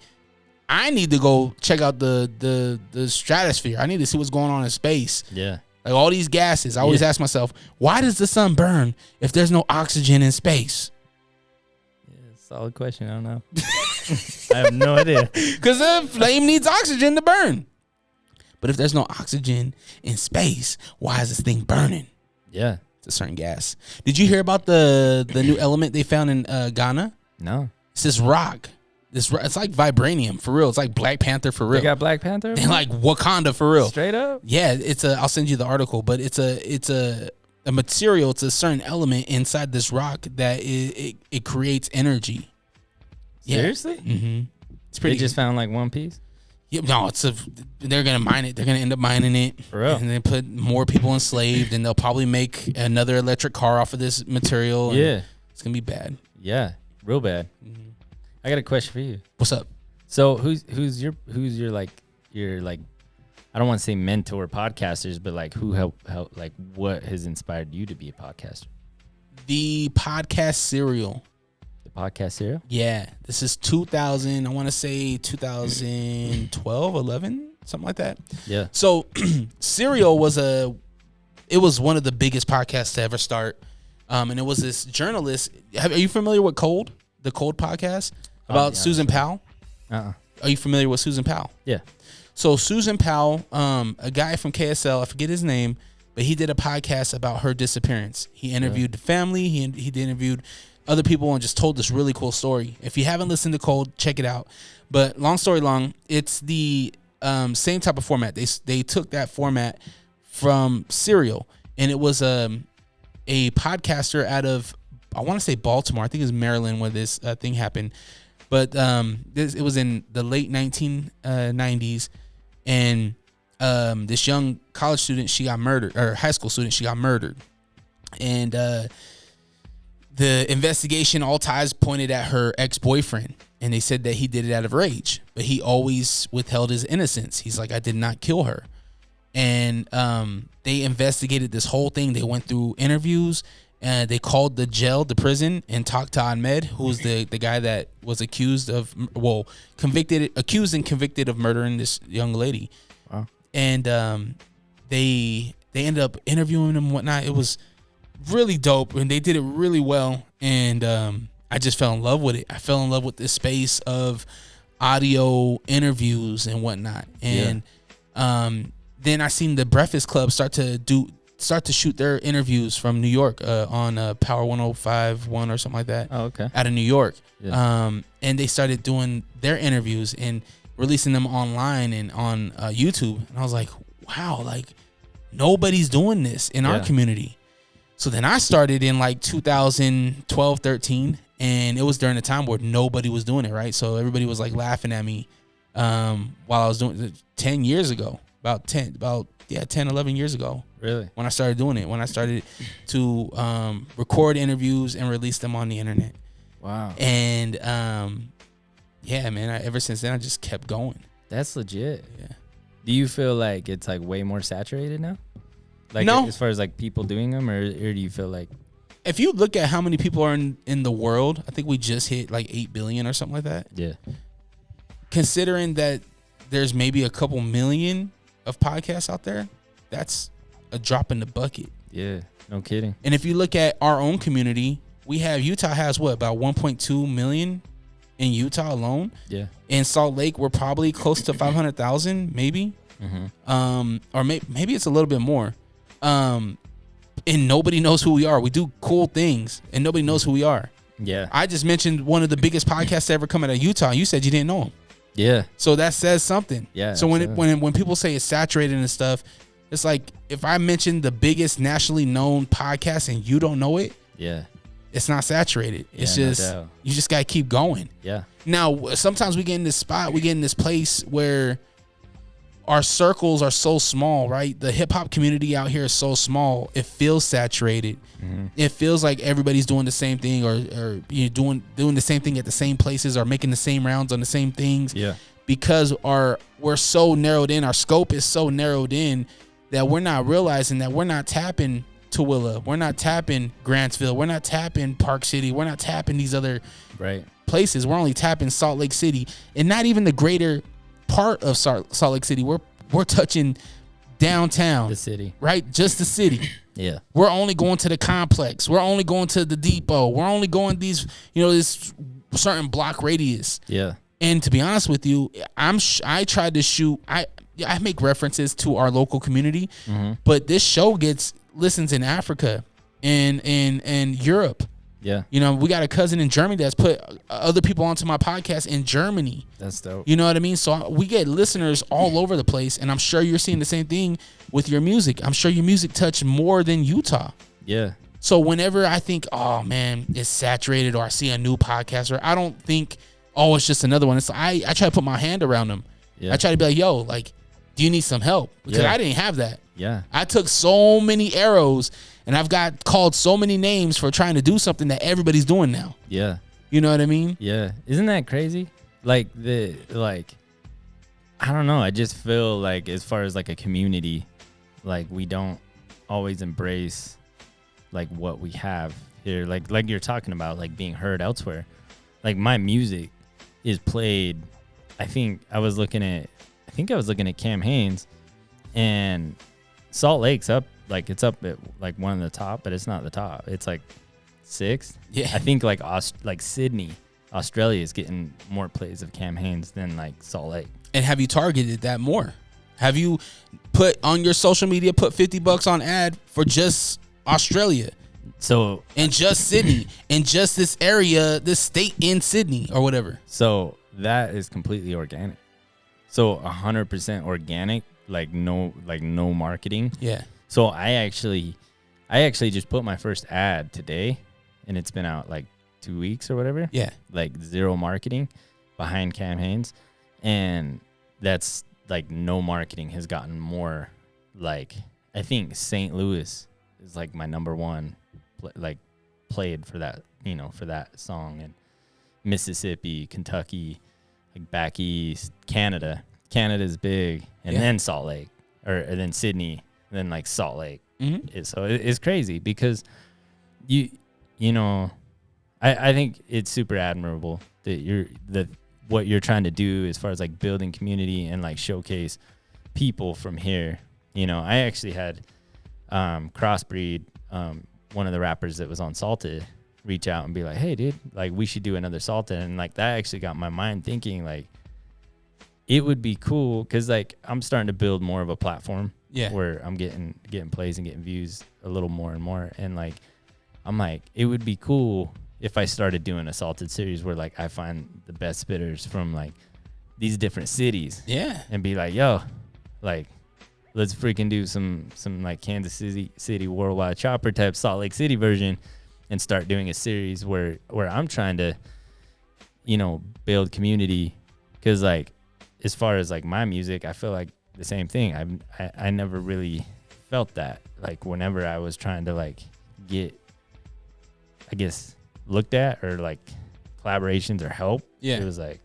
I need to go check out the stratosphere. I need to see what's going on in space. Yeah. Like all these gases. I always ask myself, why does the sun burn if there's no oxygen in space? Yeah, solid question. I don't know. I have no idea. Because the flame needs oxygen to burn. But if there's no oxygen in space, why is this thing burning? Yeah. It's a certain gas. Did you hear about the new element they found in Ghana? No. It's this rock. It's like vibranium for real. It's like Black Panther for real. They got Black Panther? And like Wakanda for real. Straight up? Yeah, I'll send you the article, but it's a material, it's a certain element inside this rock that it creates energy. Yeah. Seriously? Mm-hmm. It's pretty. They just found like one piece? Yeah, no, they're gonna mine it. They're gonna end up mining it, for real, and then put more people enslaved, and they'll probably make another electric car off of this material. Yeah, it's gonna be bad. Yeah, real bad. Mm-hmm. I got a question for you. What's up? So who's your like I don't want to say mentor podcasters, but like who help like what has inspired you to be a podcaster? The podcast serial. Podcast serial? Yeah, this is 2000. I want to say 2012, 11, something like that. Yeah. So, Serial was one of the biggest podcasts to ever start, and it was this journalist. Are you familiar with Cold? The Cold podcast about Susan Powell. Are you familiar with Susan Powell? Yeah. So Susan Powell, a guy from KSL, I forget his name, but he did a podcast about her disappearance. He interviewed the family. He interviewed other people and just told this really cool story. If you haven't listened to Cold, check it out. But long story long, it's the same type of format. They took that format from Serial, and it was a podcaster out of, I want to say Baltimore. I think it was Maryland where this thing happened. But it was in the late 1990s, and this young college student, she got murdered, or high school student, she got murdered. And the investigation, all ties pointed at her ex-boyfriend, and they said that he did it out of rage, but he always withheld his innocence. He's like, I did not kill her. And they investigated this whole thing. They went through interviews, and they called the prison, and talked to Ahmed, who's the guy that was accused and convicted of murdering this young lady. Wow. And they ended up interviewing him and whatnot. It was really dope, and they did it really well. And I just fell in love with it. I fell in love with this space of audio interviews and whatnot. And then I seen the Breakfast Club start to shoot their interviews from New York on Power 105.1 or something like that. Oh, okay. Out of New York. Yeah. And they started doing their interviews and releasing them online and on YouTube. And I was like, wow, like nobody's doing this in our community. So then I started in like 2012, 13, and it was during the time where nobody was doing it, right? So everybody was like laughing at me while I was doing it 10 years ago, 10, 11 years ago. Really? When I started doing it, when I started to record interviews and release them on the internet. Wow. And yeah, man, ever since then, I just kept going. That's legit. Yeah. Do you feel like it's like way more saturated now? Like no. As far as like people doing them, or do you feel like? If you look at how many people are in the world, I think we just hit like 8 billion or something like that. Yeah. Considering that there's maybe a couple million of podcasts out there, that's a drop in the bucket. Yeah, no kidding. And if you look at our own community, Utah has what, about 1.2 million in Utah alone. Yeah. In Salt Lake, we're probably close to 500,000, maybe. Mm-hmm. Or maybe it's a little bit more. And nobody knows who we are. We do cool things, and nobody knows who we are. Yeah. I just mentioned one of the biggest podcasts to ever come out of Utah. You said you didn't know him. Yeah. So that says something. Yeah. So when people say it's saturated and stuff, it's like if I mention the biggest nationally known podcast and you don't know it, yeah, it's not saturated. It's just you just gotta keep going. Yeah. Now sometimes we get in this spot, we get in this place where our circles are so small, right? The hip hop community out here is so small. It feels saturated. Mm-hmm. It feels like everybody's doing the same thing, or you know, doing the same thing at the same places, or making the same rounds on the same things. Yeah. Because we're so narrowed in, our scope is so narrowed in that we're not realizing that we're not tapping Tooele, we're not tapping Grantsville, we're not tapping Park City, we're not tapping these other places. We're only tapping Salt Lake City, and not even the greater part of Salt Lake City. We're touching downtown, the city, right? Just the city. Yeah. We're only going to the complex. We're only going to the depot. We're only going this certain block radius. Yeah. And to be honest with you, I tried to shoot. I make references to our local community, but this show gets listens in Africa and Europe. Yeah. You know, we got a cousin in Germany that's put other people onto my podcast in Germany. That's dope. You know what I mean? So we get listeners all over the place, and I'm sure you're seeing the same thing with your music. I'm sure your music touched more than Utah. Yeah. So whenever I think, oh man, it's saturated, or I see a new podcaster, I don't think, oh, it's just another one. It's I try to put my hand around them. Yeah. I try to be like, yo, like, do you need some help? Because I didn't have that. Yeah. I took so many arrows, and I've got called so many names for trying to do something that everybody's doing now. Yeah. You know what I mean? Yeah. Isn't that crazy? Like I don't know. I just feel like as far as like a community, like we don't always embrace like what we have here. Like you're talking about, like being heard elsewhere. Like my music is played. I think I was looking at Cam Haynes, and Salt Lake's up. Like it's up at like one of the top, but it's not the top. It's like 6th. Yeah. I think like Sydney, Australia is getting more plays of Cam Haynes than like Salt Lake. And have you targeted that more? Have you put on your social media, put $50 on ad for just Australia? So and just Sydney and just this area, this state in Sydney or whatever. So that is completely organic. So 100% organic, like no marketing. Yeah. So I actually just put my first ad today, and it's been out like 2 weeks or whatever. Yeah. Like zero marketing behind campaigns, and that's like no marketing has gotten more. Like I think St. Louis is like my number one, like played for that, for that song, and Mississippi, Kentucky, like back east, Canada's big, and then Salt Lake, or then Sydney, and then like Salt Lake. Mm-hmm. So it's crazy because I think it's super admirable that what you're trying to do as far as like building community and like showcase people from here. I actually had Crossbreed, one of the rappers that was on Salted, reach out and be like, hey dude, like we should do another Salted. And like that actually got my mind thinking like it would be cool because like I'm starting to build more of a platform where I'm getting plays and getting views a little more and more. And like I'm like, it would be cool if I started doing a Salted series where like I find the best spitters from like these different cities. Yeah. And be like, yo, like let's freaking do some like Kansas City Worldwide Chopper type Salt Lake City version and start doing a series where I'm trying to, build community. Cause like, as far as like my music, I feel like the same thing. I never really felt that like whenever I was trying to like get, I guess, looked at or like collaborations or help. Yeah. It was like,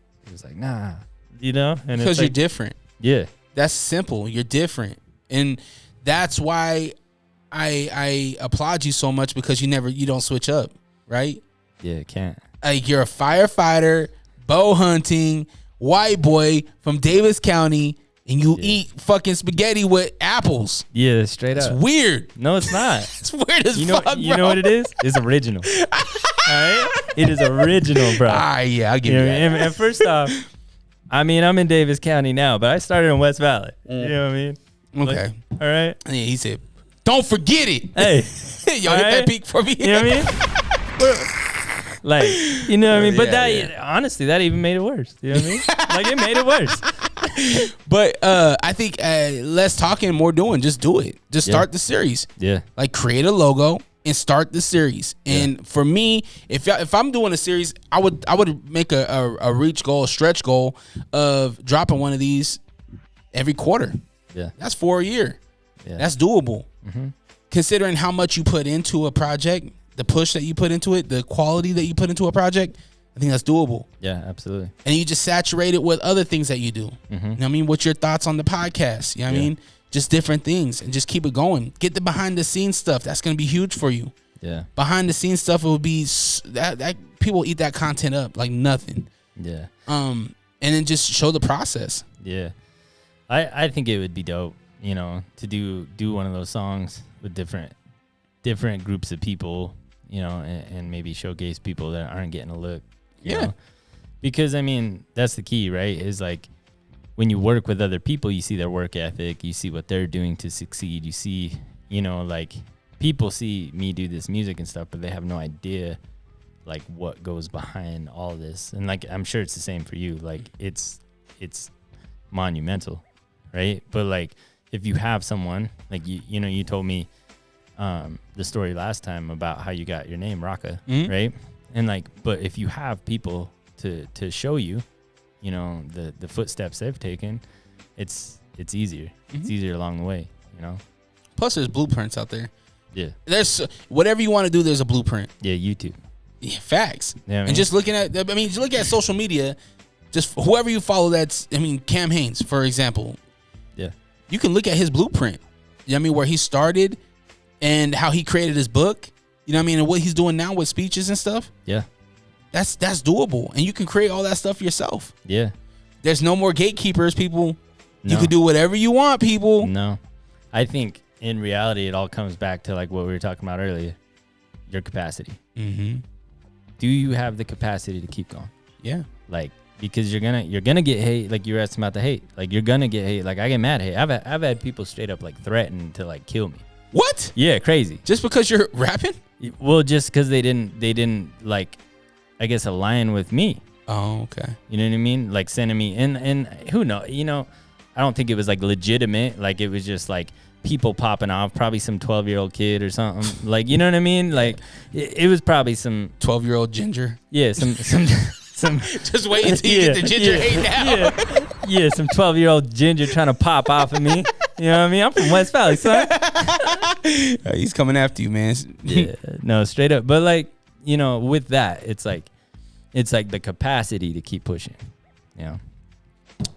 nah, and because you're different. Yeah. That's simple. You're different. And that's why I applaud you so much because you don't switch up, right? Yeah, can't. Like you're a firefighter, bow hunting, white boy from Davis County, and you eat fucking spaghetti with apples. Yeah, straight up. It's weird. No, it's not. It's weird as fuck, You know what it is? It's original. All right? It is original, bro. Yeah, I'll give you that. And first off, I mean, I'm in Davis County now, but I started in West Valley. You know what I mean? Okay. Like, all right. Yeah, he said, don't forget it. Hey. Yo, hit that peak for me. You know what I mean? Like, you know what I mean? But honestly, that even made it worse. You know what I mean? Like, it made it worse. But I think less talking, more doing. Just do it. Just start the series. Yeah. Like, create a logo and start the series. And for me, if I'm doing a series, I would make a reach goal, a stretch goal of dropping one of these every quarter. Yeah. That's 4 a year. Yeah. That's doable. Mm-hmm. Considering how much you put into a project, the push that you put into it, the quality that you put into a project, I think that's doable. Yeah, absolutely. And you just saturate it with other things that you do. Mm-hmm. You know what I mean? What's your thoughts on the podcast? You know what I mean? Just different things and just keep it going. Get the behind the scenes stuff. That's going to be huge for you. Yeah. Behind the scenes stuff, it would be that people eat that content up like nothing. Yeah. And then just show the process. Yeah. I think it would be dope, to do one of those songs with different groups of people, and maybe showcase people that aren't getting a look. You know? Because I mean, that's the key, right? Is like when you work with other people, you see their work ethic, you see what they're doing to succeed. You see, like people see me do this music and stuff, but they have no idea like what goes behind all this. And like, I'm sure it's the same for you. Like it's monumental, right? But like, if you have someone like you told me the story last time about how you got your name Raka, right? And like, but if you have people to show you, the footsteps they've taken, it's easier. It's easier along the way, Plus, there's blueprints out there. Yeah. There's whatever you want to do. There's a blueprint. Yeah, YouTube. Yeah, facts. Yeah, and just looking at, just look at social media. Just whoever you follow, Cam Haynes, for example. Yeah. You can look at his blueprint. You know what I mean? Where he started and how he created his book. You know what I mean? And what he's doing now with speeches and stuff. Yeah. That's doable. And you can create all that stuff yourself. Yeah. There's no more gatekeepers, people. No. You can do whatever you want, people. No. I think in reality, it all comes back to like what we were talking about earlier. Your capacity. Mm-hmm. Do you have the capacity to keep going? Yeah. Like, because you're gonna get hate. Like you were asking about the hate. Like you're gonna get hate. Like I get mad hate. I've had people straight up like threaten to like kill me. What? Yeah, crazy. Just because you're rapping? Well, just because they didn't like, I guess, align with me. Oh, okay. You know what I mean? Like sending me and who knows? You know, I don't think it was like legitimate. Like it was just like people popping off, probably some 12-year-old kid or something. Like, you know what I mean? Like it was probably some 12-year-old ginger. Yeah, some just wait until you get the ginger hate now. Yeah, some 12-year-old ginger trying to pop off of me. You know what I mean? I'm from West Valley, son. He's coming after you, man. Yeah, no, straight up. But like, you know, with that, it's like the capacity to keep pushing. You know.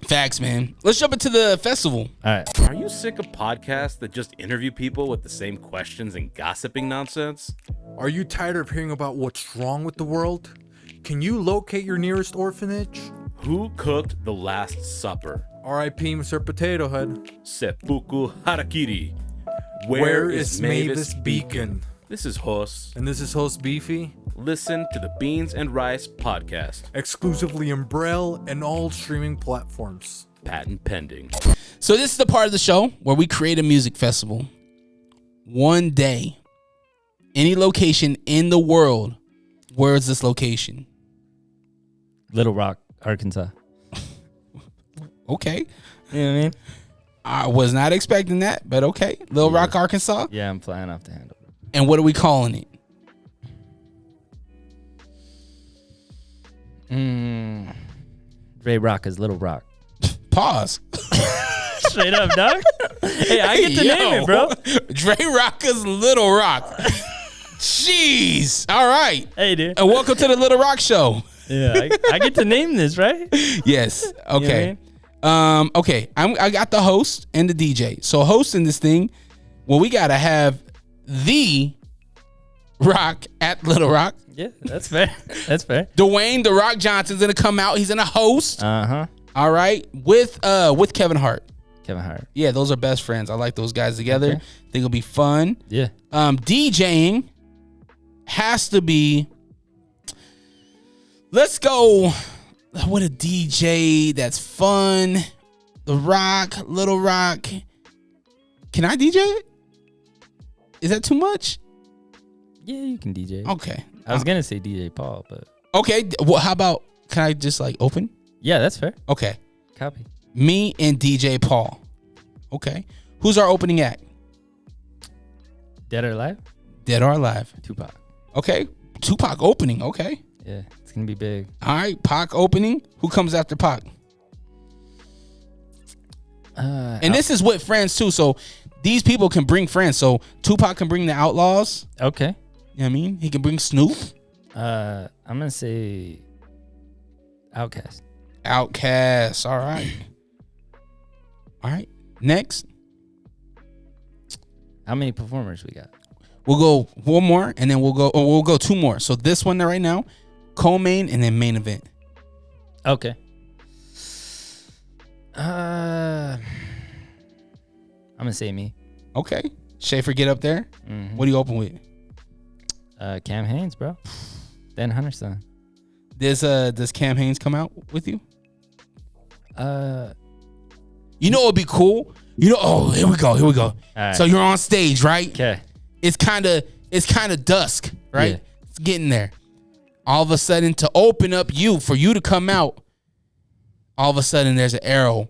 Facts, man. Let's jump into the festival. All right. Are you sick of podcasts that just interview people with the same questions and gossiping nonsense? Are you tired of hearing about what's wrong with the world? Can you locate your nearest orphanage? Who cooked the Last Supper? R.I.P. Mr. Potato Head. Seppuku Harakiri. Where is Mavis Beacon? This is Hos. And this is Host Beefy. Listen to the Beans and Rice podcast. Exclusively in Braille and all streaming platforms. Patent pending. So this is the part of the show where we create a music festival. One day. Any location in the world. Where is this location? Little Rock, Arkansas. Okay. You know what I mean? I was not expecting that, but okay. Little Rock, Arkansas. Yeah, I'm flying off the handle. And what are we calling it? DreRawka's Little Rock. Pause. Straight up, dog. Hey, I get to name it, bro. DreRawka's Little Rock. Jeez. All right. Hey, dude. And welcome to the Little Rock Show. Yeah, I get to name this, right? Yes. Okay. You know what I mean? Okay. I got the host and the DJ. So hosting this thing, well, we gotta have the Rock at Little Rock. Yeah, that's fair. That's fair. Dwayne The Rock Johnson's gonna come out. He's gonna host. All right, with Kevin Hart. Kevin Hart. Yeah, those are best friends. I like those guys together. Okay. Think it'll be fun. Yeah. DJing has to be. Let's go with a DJ that's fun. The Rock, Little Rock. Can I DJ it? Is that too much? Yeah, you can DJ. Okay. I was gonna say DJ Paul, but okay. Well, how about can I just like open? Yeah, that's fair. Okay. Copy. Me and DJ Paul. Okay. Who's our opening act? Dead or Alive? Dead or Alive. Tupac. Okay. Tupac opening. Okay. Yeah, it's gonna be big. All right. Pac opening. Who comes after Pac? And this is with friends too. So these people can bring friends. So Tupac can bring the Outlaws. Okay. You know what I mean? He can bring Snoop. I'm gonna say Outkast. Outkast. All right. All right. Next. How many performers we got? We'll go one more, and then we'll go two more. So this one right now, co-main, and then main event. Okay. I'm gonna say me. Okay. Shafer, get up there. Mm-hmm. What do you open with? Cam Haynes, bro. Dan Hunter's son. Does Cam Haynes come out with you? You know, it'd be cool. You know, oh, here we go. All right. So you're on stage, right? Okay. It's kind of dusk, right? Yeah. It's getting there. All of a sudden, to open up for you to come out, all of a sudden there's an arrow.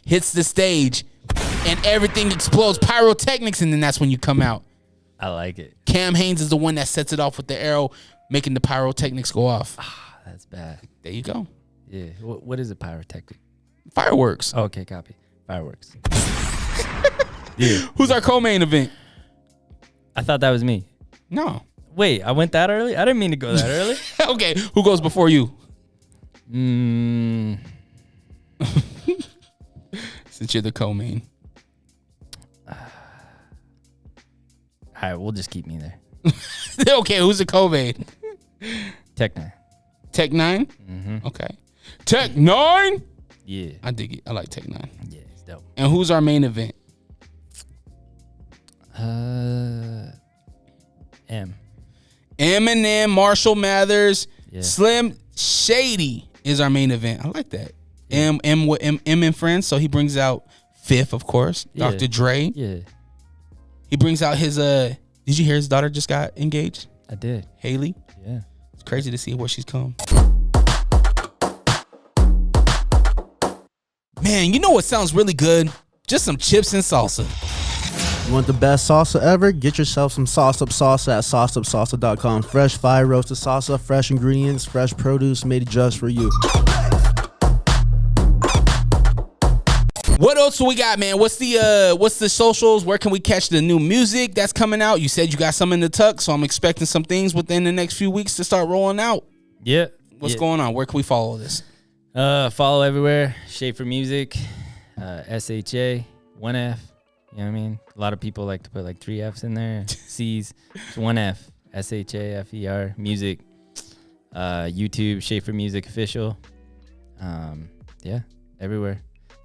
Hits the stage, and everything explodes. Pyrotechnics, and then that's when you come out. I like it. Cam Haynes is the one that sets it off with the arrow, making the pyrotechnics go off. That's bad. There you go. Yeah. What is a pyrotechnic? Fireworks. Oh, okay, copy. Fireworks. Yeah. Who's our co-main event? I thought that was me. No. Wait, I went that early? I didn't mean to go that early. Okay, who goes before you? Since you're the co-main. All right, we'll just keep me there. Okay, who's the co-main? Tech 9. Tech 9? Mm-hmm. Okay. Tech 9? Yeah. I dig it. I like Tech 9. Yeah, it's dope. And who's our main event? M. Eminem, Marshall Mathers, Yeah. Slim. Shady is our main event. I like that. M and Friends. So he brings out Fifth, of course. Yeah. Dr. Dre. Yeah. He brings out his did you hear his daughter just got engaged? I did. Haley. Yeah. It's crazy to see where she's come. Man, you know what sounds really good? Just some chips and salsa. You want the best salsa ever? Get yourself some Sauce Up Salsa at sauceupsalsa.com. Fresh fire roasted salsa, fresh ingredients, fresh produce made just for you. What else we got, man? What's the socials? Where can we catch the new music that's coming out? You said you got some in the tuck, so I'm expecting some things within the next few weeks to start rolling out. Yeah. What's going on? Where can we follow this? Follow everywhere. Shafer Music, SHA, 1F. You know what I mean? A lot of people like to put like 3 F's in there. C's. It's 1F. SHAFER Music. YouTube, Shafer Music Official. Yeah, everywhere.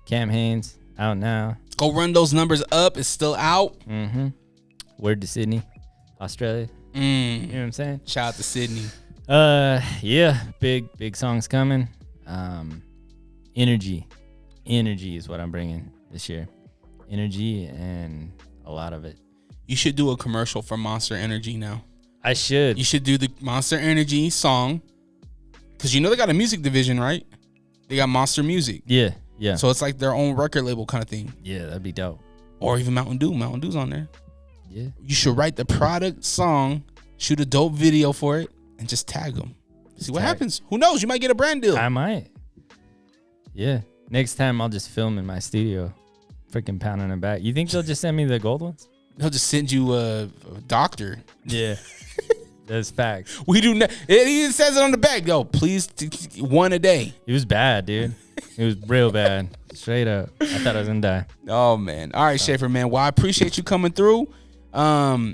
Cam Haynes, out now. Go run those numbers up. It's still out. Mm-hmm. Word to Sydney, Australia. You know what I'm saying? Shout out to Sydney. Yeah, big songs coming. Energy is what I'm bringing this year. Energy and a lot of it. You should do a commercial for Monster Energy now. I should. You should do the Monster Energy song. Because you know they got a music division, right? They got Monster Music. Yeah. So it's like their own record label kind of thing. Yeah, that'd be dope. Or even Mountain Dew. Mountain Dew's on there. Yeah. You should write the product song, shoot a dope video for it, and just tag them. See what happens. Who knows? You might get a brand deal. I might. Yeah. Next time I'll just film in my studio. Freaking pounding it back. You think they'll just send me the gold ones? They'll just send you a doctor. Yeah. That's facts. We do not. It even says it on the back, though. Please, one a day. It was bad, dude. It was real bad. Straight up. I thought I was gonna die. Oh man. All right, Shafer, man. Well, I appreciate you coming through.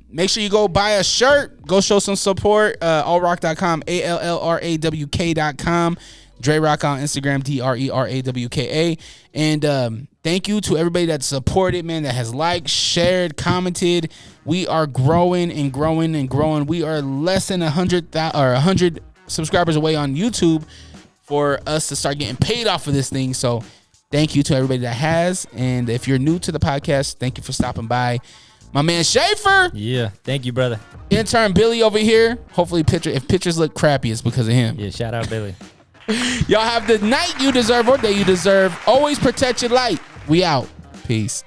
Make sure you go buy a shirt. Go show some support. Allrock.com, ALLRAWK.com. DreRawka on Instagram, DRERAWKA. And thank you to everybody that supported, man, that has liked, shared, commented. We are growing and growing and growing. We are less than 100 subscribers away on YouTube for us to start getting paid off of this thing. So thank you to everybody that has. And if you're new to the podcast, thank you for stopping by. My man Shafer. Yeah, thank you, brother. Intern Billy over here. Hopefully if pictures look crappy, it's because of him. Yeah, shout out Billy. Y'all have the night you deserve or day you deserve. Always protect your light. We out. Peace.